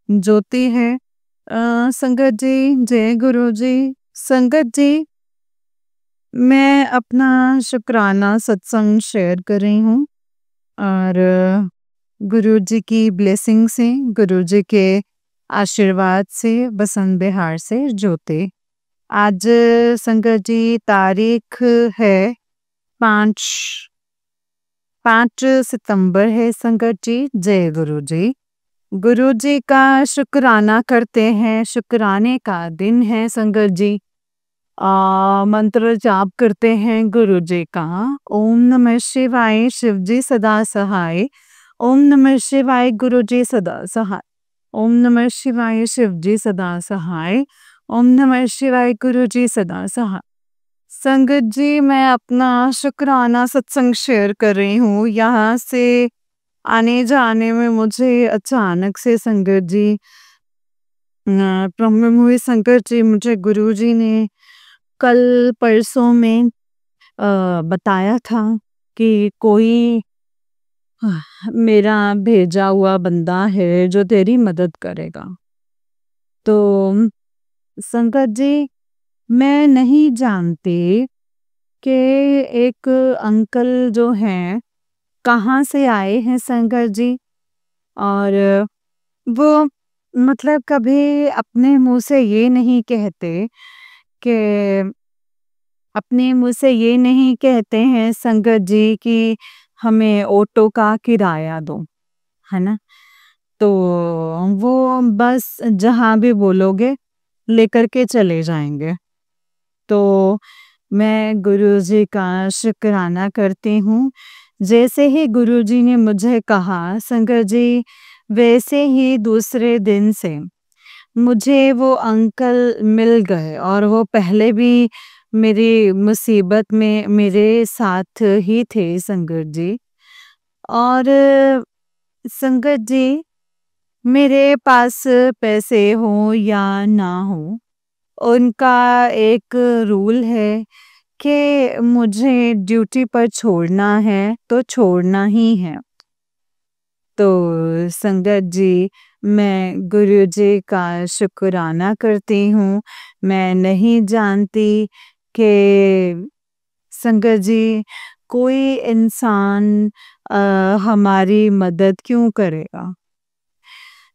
ज्योति है। संगत जी जय गुरु जी। संगत जी मैं अपना शुक्राना सत्संग शेयर कर रही हूँ और गुरु जी की ब्लेसिंग से, गुरु जी के आशीर्वाद से, बसंत बिहार से ज्योति। आज संगत जी तारीख है 5 सितंबर है संगत जी। जय गुरु जी। गुरु जी का शुक्राना करते हैं, शुक्राने का दिन है संगत जी। मंत्र जाप करते हैं गुरु जी का। ओम नमः शिवाय, शिव जी सदा सहाय। ओम नमः शिवाय, गुरु जी सदा सहाय। ओम नमः शिवाय, शिव जी सदा सहाय। ओम नमः शिवाय, गुरु जी सदा सहाय। संगत जी मैं अपना शुक्राना सत्संग शेयर कर रही हूँ। यहाँ से आने जाने में मुझे अचानक से संगत जी प्रॉब्लम हुई। संगत जी मुझे गुरुजी ने कल परसों में बताया था कि कोई मेरा भेजा हुआ बंदा है जो तेरी मदद करेगा। तो संगत जी मैं नहीं जानती कि एक अंकल जो हैं कहाँ से आए हैं संगत जी। और वो मतलब कभी अपने मुंह से ये नहीं कहते कि अपने मुंह से ये नहीं कहते हैं संगत जी कि हमें ऑटो का किराया दो, है ना। तो वो बस जहाँ भी बोलोगे लेकर के चले जाएंगे। तो मैं गुरुजी का शुक्राना करती हूँ। जैसे ही गुरुजी ने मुझे कहा संगत जी, वैसे ही दूसरे दिन से मुझे वो अंकल मिल गए और वो पहले भी मेरी मुसीबत में मेरे साथ ही थे संगत जी। और संगत जी मेरे पास पैसे हो या ना हो, उनका एक रूल है कि मुझे ड्यूटी पर छोड़ना है तो छोड़ना ही है। तो संगत जी मैं गुरु जी का शुक्राना करती हूँ। मैं नहीं जानती कि संगत जी कोई इंसान हमारी मदद क्यों करेगा,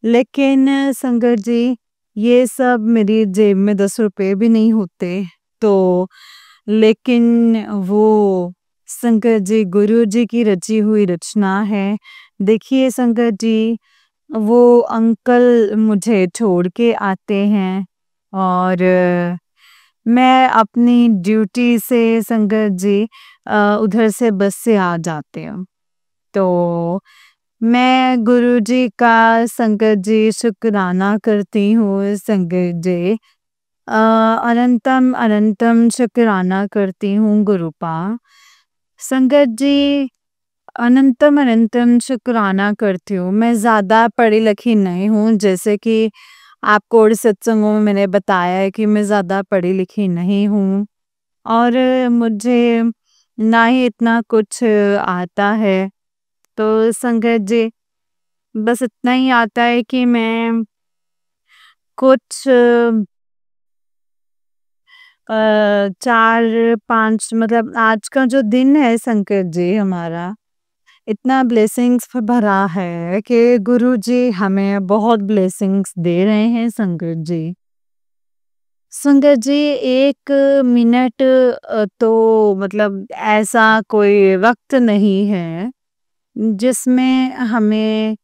लेकिन संगत जी ये सब मेरी जेब में 10 रुपए भी नहीं होते। तो लेकिन वो संगत जी गुरु जी की रची हुई रचना है। देखिए संगत जी वो अंकल मुझे छोड़ के आते हैं और मैं अपनी ड्यूटी से संगत जी उधर से बस से आ जाते हैं। तो मैं गुरुजी का संगत जी शुक्राना करती हूँ संगत जी। अनंतम अनंतम शुक्राना करती हूँ गुरुपा। संगत जी अनंतम अनंतम शुक्राना करती हूँ। मैं ज़्यादा पढ़ी लिखी नहीं हूँ, जैसे कि आपको और सत्संगों में मैंने बताया है कि मैं ज़्यादा पढ़ी लिखी नहीं हूँ और मुझे ना ही इतना कुछ आता है। तो संगत जी, बस इतना ही आता है कि मैं कुछ 4-5 मतलब आज का जो दिन है संकट जी हमारा, इतना ब्लेसिंग्स भरा है कि गुरु जी हमें बहुत ब्लेसिंग्स दे रहे हैं संकट जी। संगत जी 1 मिनट तो मतलब ऐसा कोई वक़्त नहीं है, जिसमें हमें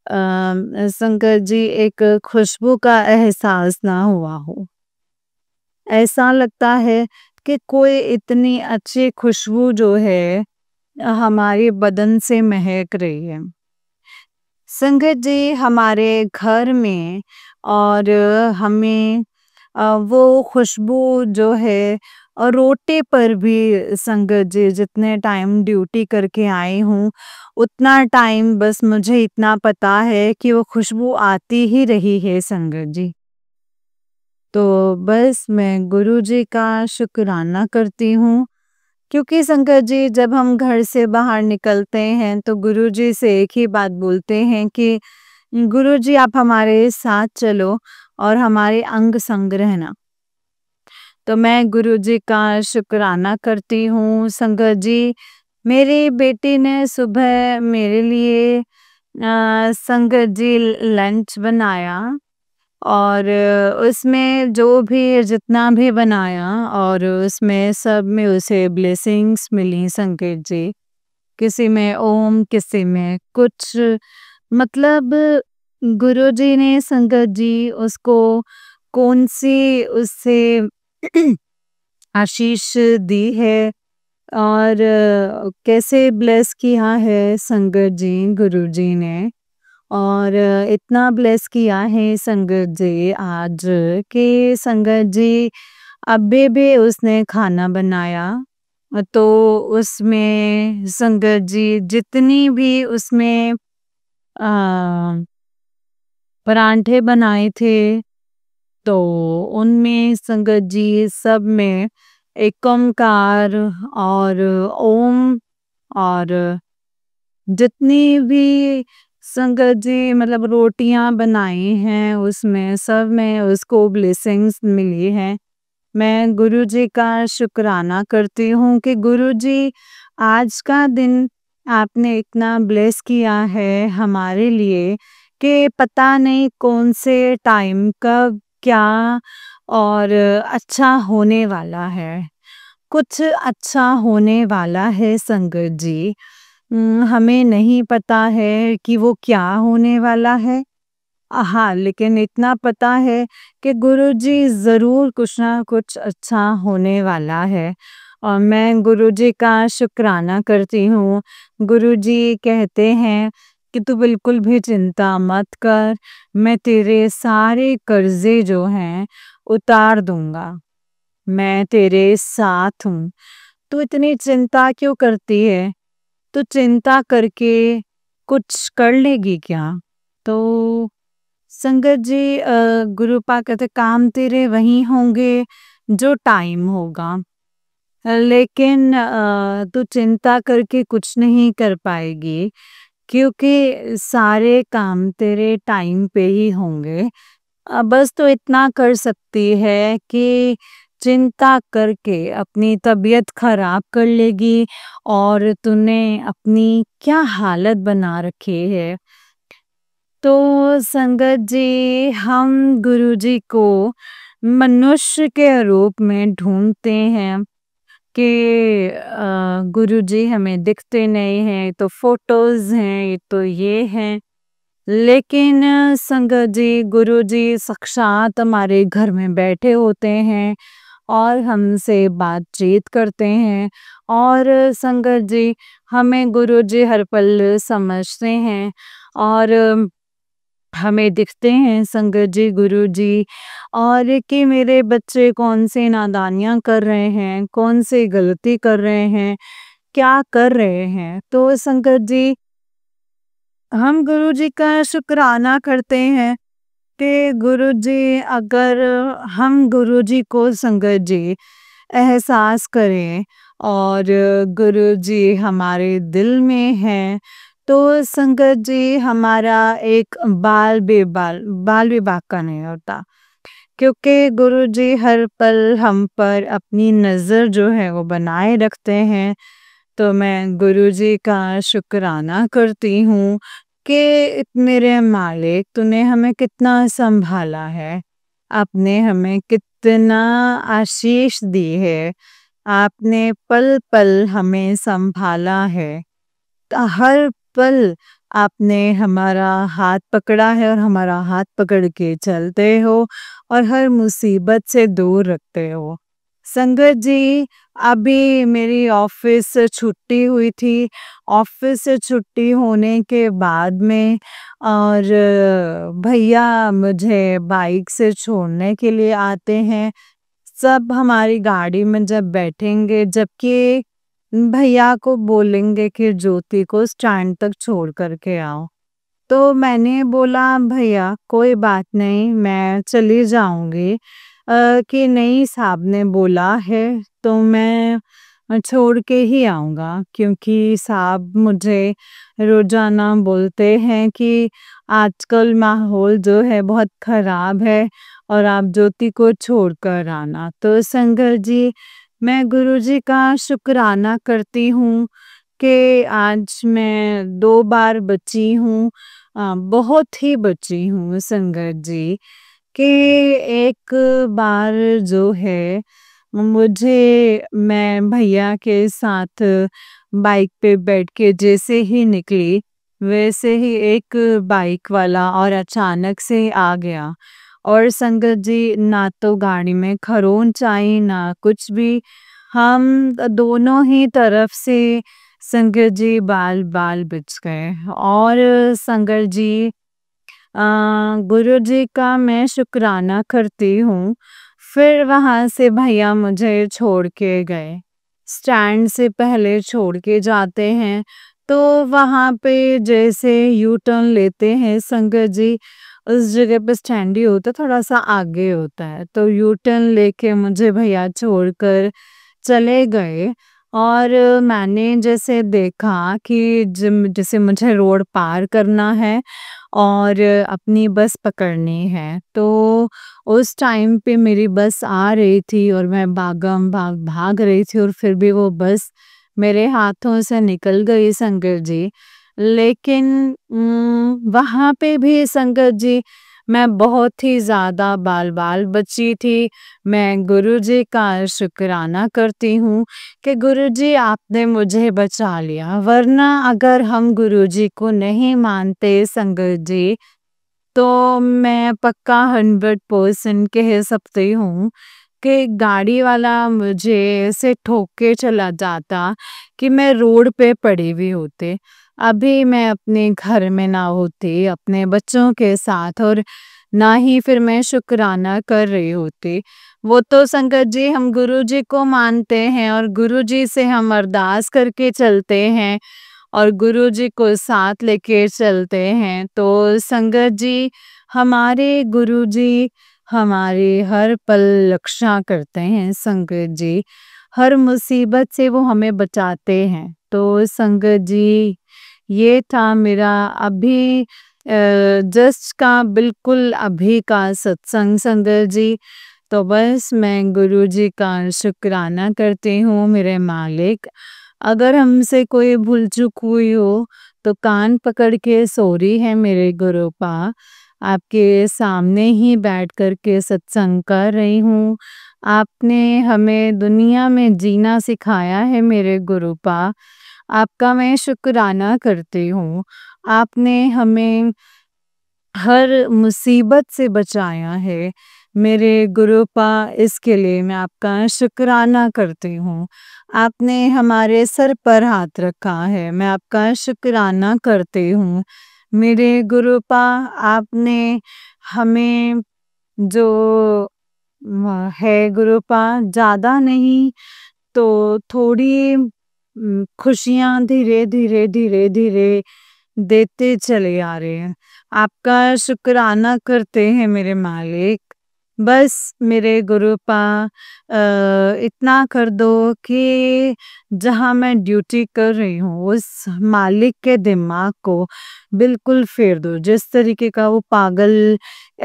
संकट जी एक खुशबू का एहसास ना हुआ हो। ऐसा लगता है कि कोई इतनी अच्छी खुशबू जो है हमारे बदन से महक रही है। संगत जी हमारे घर में और हमें वो खुशबू जो है रोटे पर भी संगत जी जितने टाइम ड्यूटी करके आई हूँ उतना टाइम बस मुझे इतना पता है कि वो खुशबू आती ही रही है संगत जी। तो बस मैं गुरु जी का शुक्राना करती हूँ क्योंकि शंकर जी जब हम घर से बाहर निकलते हैं तो गुरु जी से एक ही बात बोलते हैं कि गुरु जी आप हमारे साथ चलो और हमारे अंग संग रहना। तो मैं गुरु जी का शुक्राना करती हूँ। शंकर जी मेरी बेटी ने सुबह मेरे लिए शंकर जी लंच बनाया और उसमें जो भी जितना भी बनाया और उसमें सब में उसे ब्लेसिंग्स मिली संकेत जी। किसी में ओम, किसी में कुछ मतलब गुरुजी ने संगत जी उसको कौन-सी उससे आशीष दी है और कैसे ब्लेस किया है संगत जी गुरुजी ने। और इतना ब्लेस किया है संगत जी आज कि संगत जी अभी भी उसने खाना बनाया तो उसमें संगत जी जितनी भी उसमें परांठे बनाए थे तो उनमें संगत जी सब में एक ओंकार और ओम और जितनी भी संगत जी मतलब रोटियां बनाई हैं उसमें सब में उसको ब्लेसिंग्स मिली है। मैं गुरु जी का शुक्राना करती हूँ कि गुरु जी आज का दिन आपने इतना ब्लेस किया है हमारे लिए कि पता नहीं कौन से टाइम कब क्या और अच्छा होने वाला है। कुछ अच्छा होने वाला है संगत जी। हमें नहीं पता है कि वो क्या होने वाला है। हाँ, लेकिन इतना पता है कि गुरुजी ज़रूर कुछ ना कुछ अच्छा होने वाला है और मैं गुरुजी का शुक्राना करती हूँ। गुरुजी कहते हैं कि तू बिल्कुल भी चिंता मत कर, मैं तेरे सारे कर्ज़े जो हैं उतार दूँगा। मैं तेरे साथ हूँ। तू इतनी चिंता क्यों करती है? तू चिंता करके कुछ कर लेगी क्या? तो संगत जी गुरु पा कहते काम तेरे वही होंगे जो टाइम होगा लेकिन तू चिंता करके कुछ नहीं कर पाएगी क्योंकि सारे काम तेरे टाइम पे ही होंगे। बस तो इतना कर सकती है कि चिंता करके अपनी तबीयत खराब कर लेगी और तूने अपनी क्या हालत बना रखी है। तो संगत जी हम गुरुजी को मनुष्य के रूप में ढूंढते हैं कि गुरुजी हमें दिखते नहीं हैं तो फोटोज हैं तो ये हैं लेकिन संगत जी गुरुजी साक्षात हमारे घर में बैठे होते हैं और हमसे बातचीत करते हैं और संगत जी हमें गुरुजी हर पल समझते हैं और हमें दिखते हैं संगत जी गुरुजी और कि मेरे बच्चे कौन से नादानियाँ कर रहे हैं, कौन से गलती कर रहे हैं, क्या कर रहे हैं। तो संगत जी हम गुरुजी का शुक्राना करते हैं कि गुरुजी अगर हम गुरुजी को संगत जी एहसास करें और गुरुजी हमारे दिल में हैं, तो संगत जी हमारा एक बाल विभाग का नहीं होता। क्योंकि गुरुजी हर पल हम पर अपनी नज़र जो है वो बनाए रखते हैं। तो मैं गुरुजी का शुक्राना करती हूँ कि मेरे मालिक तूने हमें कितना संभाला है। आपने हमें कितना आशीष दी है। आपने पल-पल हमें संभाला है। हर पल आपने हमारा हाथ पकड़ा है और हमारा हाथ पकड़ के चलते हो और हर मुसीबत से दूर रखते हो। संगत जी, अभी मेरी ऑफ़िस से छुट्टी हुई थी। ऑफ़िस से छुट्टी होने के बाद में और भैया मुझे बाइक से छोड़ने के लिए आते हैं। सब हमारी गाड़ी में जब बैठेंगे, जबकि भैया को बोलेंगे कि ज्योति को स्टैंड तक छोड़ कर के आओ। तो मैंने बोला भैया कोई बात नहीं मैं चली जाऊँगी कि नहीं साहब ने बोला है तो मैं छोड़ के ही आऊँगा क्योंकि साहब मुझे रोज़ाना बोलते हैं कि आजकल माहौल जो है बहुत ख़राब है और आप ज्योति को छोड़ कर आना। तो संगत जी मैं गुरुजी का शुक्राना करती हूँ कि आज मैं 2 बार बची हूँ। बहुत ही बची हूँ संगत जी कि एक बार जो है मैं भैया के साथ बाइक पे बैठ के जैसे ही निकली वैसे ही एक बाइक वाला और अचानक से आ गया और संगत जी ना तो गाड़ी में खरोंच आई ना कुछ भी। हम दोनों ही तरफ से संगत जी बाल बच गए और संगत जी गुरुजी का मैं शुक्राना करती हूँ। फिर वहाँ से भैया मुझे छोड़ के गए। स्टैंड से पहले छोड़ के जाते हैं तो वहाँ पे जैसे यू टर्न लेते हैं संगत जी उस जगह पे स्टैंड ही होता थोड़ा-सा आगे होता है। तो यू टर्न लेके मुझे भैया छोड़कर चले गए और मैंने जैसे देखा कि जैसे मुझे रोड पार करना है और अपनी बस पकड़नी है। तो उस टाइम पे मेरी बस आ रही थी और मैं भागम-भाग भाग रही थी और फिर भी वो बस मेरे हाथों से निकल गई संगत जी। लेकिन वहाँ पे भी संगत जी मैं बहुत ही ज़्यादा बाल बची थी। मैं गुरुजी का शुक्राना करती हूँ कि गुरुजी आपने मुझे बचा लिया। वरना अगर हम गुरुजी को नहीं मानते संगत जी तो मैं पक्का 100% कह सकती हूँ कि गाड़ी वाला मुझे ऐसे ठोक के चला जाता कि मैं रोड पे पड़ी हुई होती। अभी मैं अपने घर में ना होती, अपने बच्चों के साथ और ना ही फिर मैं शुक्राना कर रही होती। वो तो संगत जी हम गुरुजी को मानते हैं और गुरुजी से हम अरदास करके चलते हैं और गुरुजी को साथ लेके चलते हैं। तो संगत जी हमारे गुरुजी हमारी हर पल रक्षा करते हैं संगत जी। हर मुसीबत से वो हमें बचाते हैं। तो संगत जी ये था मेरा अभी जस्ट का बिल्कुल अभी का सत्संग संगत जी। तो बस मैं गुरुजी का शुक्राना करती हूँ मेरे मालिक। अगर हमसे कोई भूल-चूक हुई हो तो कान पकड़ के सॉरी है मेरे गुरुपा। आपके सामने ही बैठ कर के सत्संग कर रही हूँ। आपने हमें दुनिया में जीना सिखाया है मेरे गुरुपा। आपका मैं शुक्राना करती हूँ। आपने हमें हर मुसीबत से बचाया है। मेरे गुरुपा इसके लिए मैं आपका शुक्राना करती हूँ। आपने हमारे सर पर हाथ रखा है, मैं आपका शुक्राना करती हूँ। मेरे गुरुपा आपने हमें जो है गुरुपा ज़्यादा नहीं तो थोड़ी खुशियाँ धीरे-धीरे देते चले आ रहे हैं। आपका शुक्राना करते हैं मेरे मालिक। बस मेरे गुरुपा इतना कर दो कि जहाँ मैं ड्यूटी कर रही हूँ उस मालिक के दिमाग को बिल्कुल फेर दो। जिस तरीके का वो पागल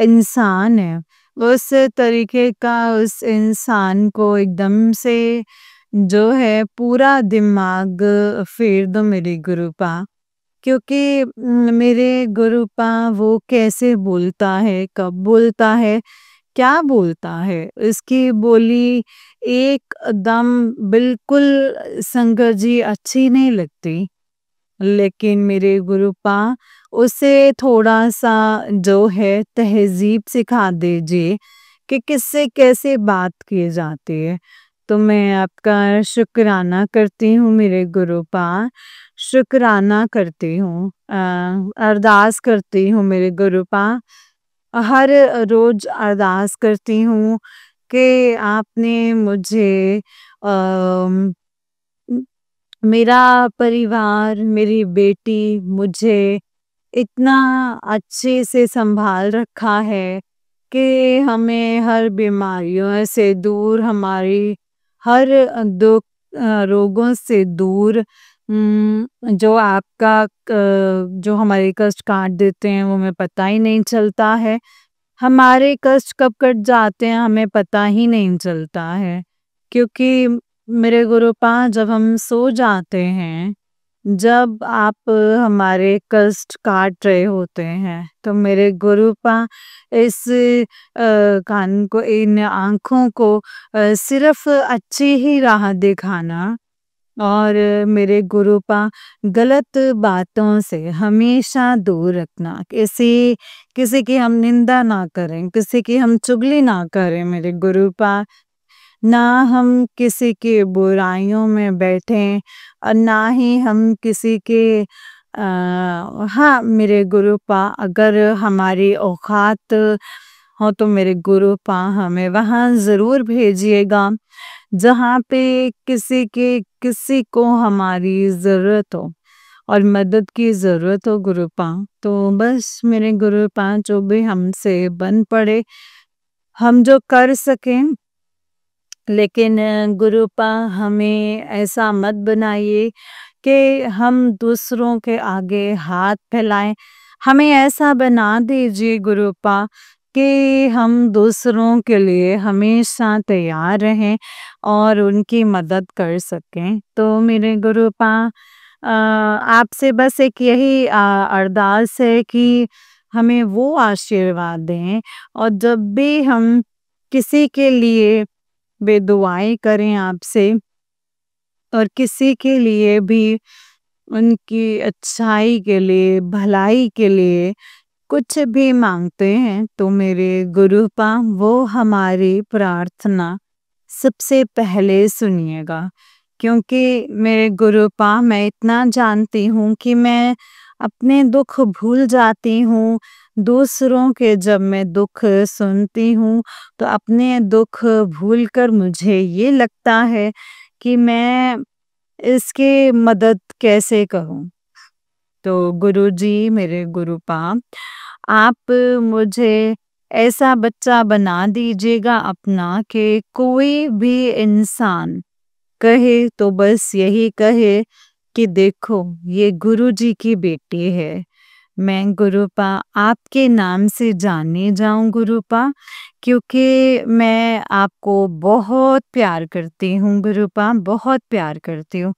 इंसान है उस तरीके का उस इंसान को एकदम से जो है पूरा दिमाग फेर दो मेरे गुरुपा। क्योंकि मेरे गुरुपा वो कैसे बोलता है, कब बोलता है, क्या बोलता है, इसकी बोली एकदम बिल्कुल संगत जी अच्छी नहीं लगती। लेकिन मेरे गुरुपा उसे थोड़ा-सा जो है तहज़ीब सिखा दीजिए कि किससे कैसे बात की जाती है। तो मैं आपका शुक्राना करती हूँ मेरे गुरुपा, शुक्राना करती हूँ अरदास करती हूँ मेरे गुरुपा। हर रोज़ अरदास करती हूँ कि आपने मुझे अम, मेरा परिवार, मेरी बेटी मुझे इतना अच्छे से सँभाल रखा है कि हमें हर बीमारियों से दूर, हमारी हर दुःख रोगों से दूर जो आपका जो हमारे कष्ट काट देते हैं वो हमें पता ही नहीं चलता है। हमारे कष्ट कब कट जाते हैं हमें पता ही नहीं चलता है। क्योंकि मेरे गुरुपा जब हम सो जाते हैं, जब आप हमारे कष्ट काट रहे होते हैं, तो मेरे गुरुपा इस कान को इन आँखों को सिर्फ़ अच्छी ही राह दिखाना और मेरे गुरुपा गलत बातों से हमेशा दूर रखना। किसी की हम निंदा ना करें, किसी की हम चुगली ना करें मेरे गुरुपा। ना हम किसी की बुराइयों में बैठें और ना ही हम किसी के हाँ, मेरे गुरुपा अगर हमारी औकात हो तो मेरे गुरुपा हमें वहाँ ज़रूर भेजिएगा, जहाँ पे किसी को हमारी ज़रूरत हो और मदद की ज़रूरत हो गुरुपा। तो बस मेरे गुरुपा जो भी हमसे बन पड़े, हम जो कर सकें लेकिन गुरुपा हमें ऐसा मत बनाइए कि हम दूसरों के आगे हाथ फैलाएं। हमें ऐसा बना दीजिए गुरुपा कि हम दूसरों के लिए हमेशा तैयार रहें और उनकी मदद कर सकें। तो मेरे गुरुपा आपसे बस एक यही अरदास है कि हमें वो आशीर्वाद दें और जब भी हम किसी के लिए वे दुआएँ करें आपसे और किसी के लिए भी उनकी अच्छाई के लिए, भलाई के लिए कुछ भी माँगते हैं तो मेरे गुरुपा वो हमारी प्रार्थना सबसे पहले सुनिएगा। क्योंकि मेरे गुरुपा मैं इतना जानती हूँ कि मैं अपने दुःख भूल जाती हूँ, दूसरों के जब मैं दुःख सुनती हूँ तो अपने दुःख भूलकर मुझे ये लगता है कि मैं इसकी मदद कैसे करूँ? तो गुरुजी मेरे गुरुपा आप मुझे ऐसा बच्चा बना दीजिएगा अपना कि कोई भी इंसान कहे तो बस यही कहे कि देखो ये गुरुजी की बेटी है। मैं गुरुपा आपके नाम से जानी जाऊं गुरुपा क्योंकि मैं आपको बहुत प्यार करती हूँ गुरुपा, बहुत प्यार करती हूँ।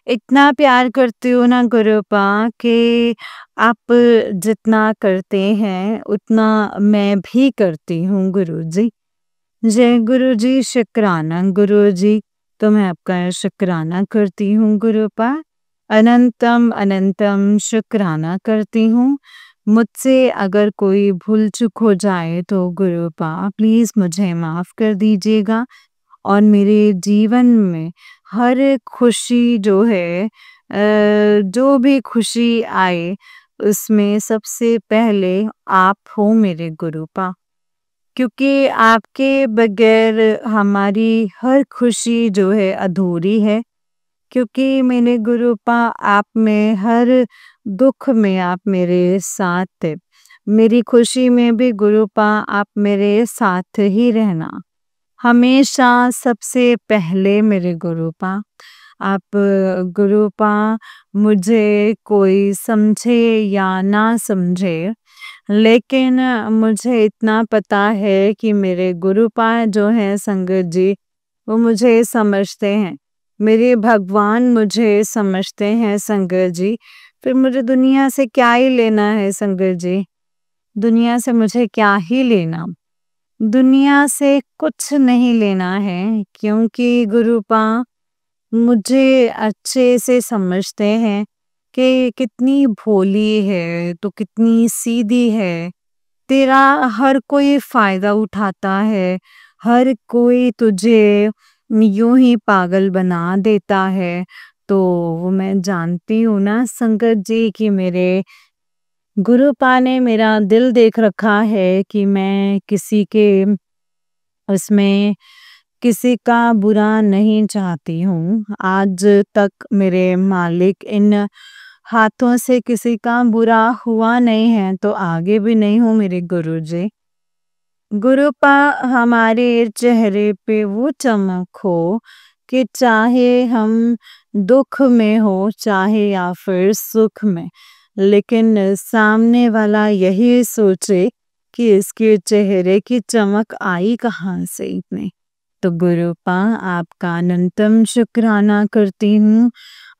इतना प्यार करती हूँ ना गुरुपा कि आप जितना करते हैं उतना मैं भी करती हूँ गुरुजी। जय गुरुजी शुक्राना गुरुजी। तो मैं आपका शुक्राना करती हूँ गुरुपा। अनंतम अनंतम शुक्राना करती हूँ। मुझसे अगर कोई भूल चूक हो जाए तो गुरुपा प्लीज़ मुझे माफ़ कर दीजिएगा और मेरे जीवन में हर खुशी जो है जो भी खुशी आए उसमें सबसे पहले आप हो मेरे गुरुपा। क्योंकि आपके बगैर हमारी हर खुशी जो है अधूरी है। क्योंकि मेरे गुरुपा आप में हर दुख में आप मेरे साथ थे। मेरी खुशी में भी गुरुपा आप मेरे साथ ही रहना। हमेशा सबसे पहले मेरे गुरुपा आप गुरुपा मुझे कोई समझे या ना समझे, लेकिन मुझे इतना पता है कि मेरे गुरुपा जो हैं संगत जी, वो मुझे समझते हैं। मेरे भगवान मुझे समझते हैं संगत जी। फिर मुझे दुनिया से क्या ही लेना है संगत जी? दुनिया से मुझे क्या ही लेना? दुनिया से कुछ नहीं लेना है, क्योंकि गुरुपा मुझे अच्छे से समझते हैं कि कितनी भोली है, तो कितनी सीधी है। तेरा हर कोई फ़ायदा उठाता है, हर कोई तुझे यूँ ही पागल बना देता है। तो वो मैं जानती हूँ ना संगत जी कि मेरे गुरुपा ने मेरा दिल देख रखा है कि मैं किसी के उसमें किसी का बुरा नहीं चाहती हूँ। आज तक मेरे मालिक इन हाथों से किसी का बुरा हुआ नहीं है, तो आगे भी नहीं हो मेरे गुरुजी। गुरुपा हमारे चेहरे पे वो चमक हो कि चाहे हम दुख में हो, चाहे या फिर सुख में, लेकिन सामने वाला यही सोचे कि इसके चेहरे की चमक आई कहाँ से इतनी। तो गुरुपा आपका अनंतम शुक्राना करती हूँ,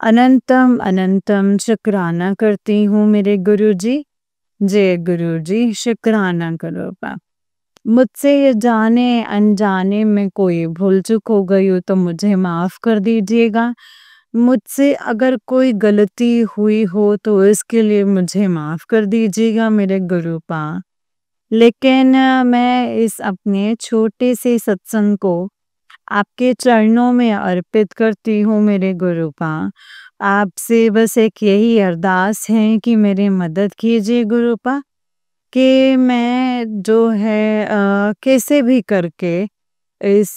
अनंतम अनंतम शुक्राना करती हूँ मेरे गुरुजी। जय गुरुजी, शुक्राना गुरुपा। मुझसे ये जाने अनजाने में कोई भूल चूक हो गई हो तो मुझे माफ़ कर दीजिएगा। मुझसे अगर कोई गलती हुई हो तो इसके लिए मुझे माफ़ कर दीजिएगा मेरे गुरुपा। लेकिन मैं इस अपने छोटे से सत्संग को आपके चरणों में अर्पित करती हूँ मेरे गुरुपा। आपसे बस एक यही अरदास है कि मेरी मदद कीजिए गुरुपा, कि मैं जो है कैसे भी करके इस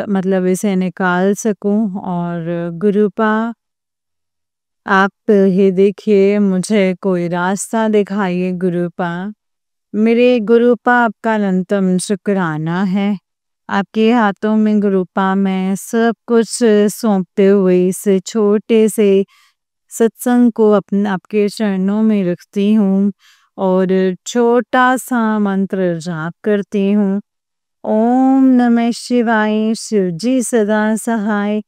मतलब इसे निकाल सकूं। और गुरुपा आप ही देखिए, मुझे कोई रास्ता दिखाइए गुरुपा। मेरे गुरुपा आपका अनंतम शुक्राना है। आपके हाथों में गुरुपा मैं सब कुछ सौंपते हुए इस छोटे से सत्संग को अपने आपके चरणों में रखती हूँ और छोटा सा मंत्र जाप करती हूँ। ओम नमः शिवाय, शिवजी सदा सहाय।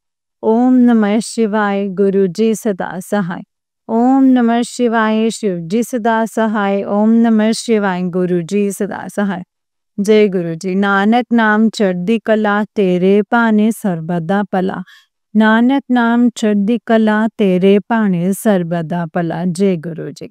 ओम नमः शिवाय, गुरुजी सदा सहाय। ओम नमः शिवाय, शिवजी सदा सहाय। ओम नमः शिवाय, गुरुजी सदा सहाय। जय गुरुजी। नानक नाम चढ़दी कला, तेरे पाने सर्वदा पला। नानक नाम चढ़दी कला, तेरे पाने सर्वदा पला। जय गुरुजी।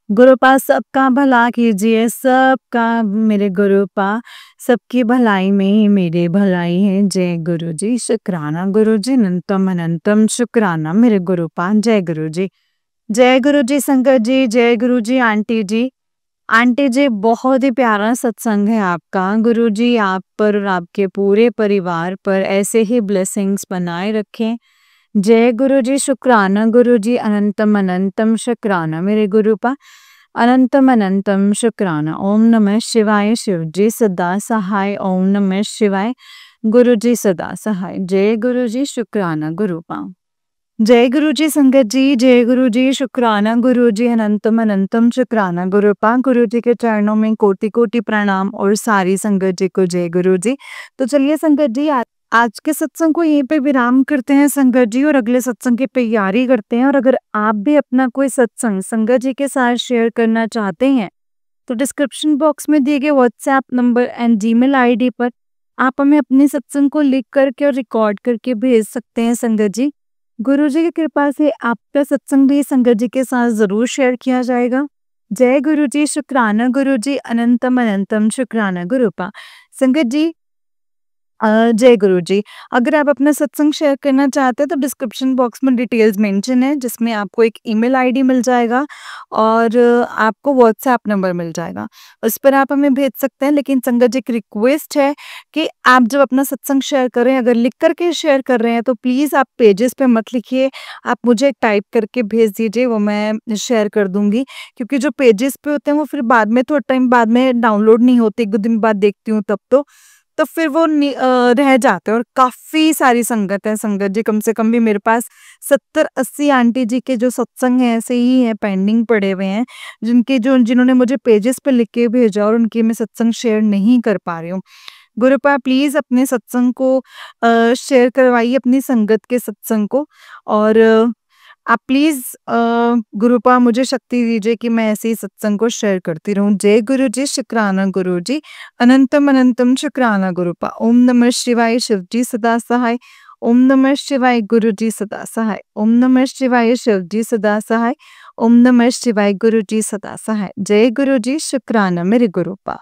गुरुपा सबका भला कीजिए, सबका मेरे गुरुपा, सबकी भलाई में ही मेरी भलाई है। जय गुरुजी, शुक्राना गुरुजी, अनंतम अनंतम शुक्राना मेरे गुरुपा। जय गुरुजी। जय गुरुजी संगत जी, जय गुरुजी आंटी जी। आंटी जी, बहुत ही प्यारा सत्संग है आपका। गुरुजी आप पर और आपके पूरे परिवार पर ऐसे ही ब्लेसिंग्स बनाए रखें। जय गुरुजी, शुक्राना गुरुजी, अनंतम अनंतम शुक्राना मेरे गुरुपा। अनंतम अनंतम शुक्राना। ओम नमः शिवाय, शिवजी सदा सहाय। ओम नमः शिवाय, गुरुजी सदा सहाय। जय गुरुजी, शुक्राना गुरुपा। जय गुरुजी संगत जी, जय गुरुजी, शुक्राना गुरुजी, अनंतम अनंतम शुक्राना गुरुपा। गुरुजी के चरणों में कोटि कोटि प्रणाम और सारी संगत जी को जय गुरुजी। तो चलिए संगत जी, आज के सत्संग को यहीं पे विराम करते हैं संगत जी, और अगले सत्संग की तैयारी करते हैं। और अगर आप भी अपना कोई सत्संग संगत जी के साथ शेयर करना चाहते हैं तो डिस्क्रिप्शन बॉक्स में दिए गए WhatsApp number and Gmail ID पर आप हमें अपने सत्संग को लिख करके और रिकॉर्ड करके भेज सकते हैं संगत जी। गुरुजी की कृपा से आपका सत्संग भी संगत जी के साथ जरूर शेयर किया जाएगा। जय गुरुजी, शुक्राना गुरुजी, अनंतम अनंतम शुक्राना गुरुपा। संगत जी, जय गुरु जी। अगर आप अपना सत्संग शेयर करना चाहते हैं तो डिस्क्रिप्शन बॉक्स में डिटेल्स मेंशन है, जिसमें आपको एक ईमेल आईडी मिल जाएगा और आपको व्हाट्सएप नंबर मिल जाएगा। उस पर आप हमें भेज सकते हैं, लेकिन संगत जी एक रिक्वेस्ट है कि आप जब अपना सत्संग शेयर कर रहे हैं, अगर लिख कर के शेयर कर रहे हैं तो प्लीज़ आप पेजेस पे मत लिखिए, आप मुझे टाइप करके भेज दीजिए, वो मैं शेयर कर दूँगी। क्योंकि जो पेजेस पे होते हैं वो फिर बाद में थोड़ा टाइम बाद में डाउनलोड नहीं होते, 1-2 दिन बाद देखती हूँ तब तो फिर वो रह जाते हैं और काफ़ी सारी संगत है। संगत जी कम से कम भी मेरे पास 70-80 आंटी जी के जो सत्संग हैं ऐसे ही हैं, पेंडिंग पड़े हुए हैं, जिन्होंने मुझे पेजेस पे लिख के भेजा और उनकी मैं सत्संग शेयर नहीं कर पा रही हूँ। गुरुपा प्लीज़ अपने सत्संग को शेयर करवाइए, अपनी संगत के सत्संग को, और आप प्लीज़ गुरुपा मुझे शक्ति दीजिए कि मैं ऐसे ही सत्संग को शेयर करती रहूँ। जय गुरु जी, शुक्राना गुरु जी, अनंतम अनंतम शुक्राना गुरुपा। ओम नमः शिवाय, शिव जी सदा सहाय। ओम नमः शिवाय, गुरु जी सदा सहाय। ओम नमः शिवाय, शिव जी सदा सहाय। ओम नमः शिवाय, गुरु जी सदा सहाय। जय गुरु जी, शुक्राना मेरे गुरुपा।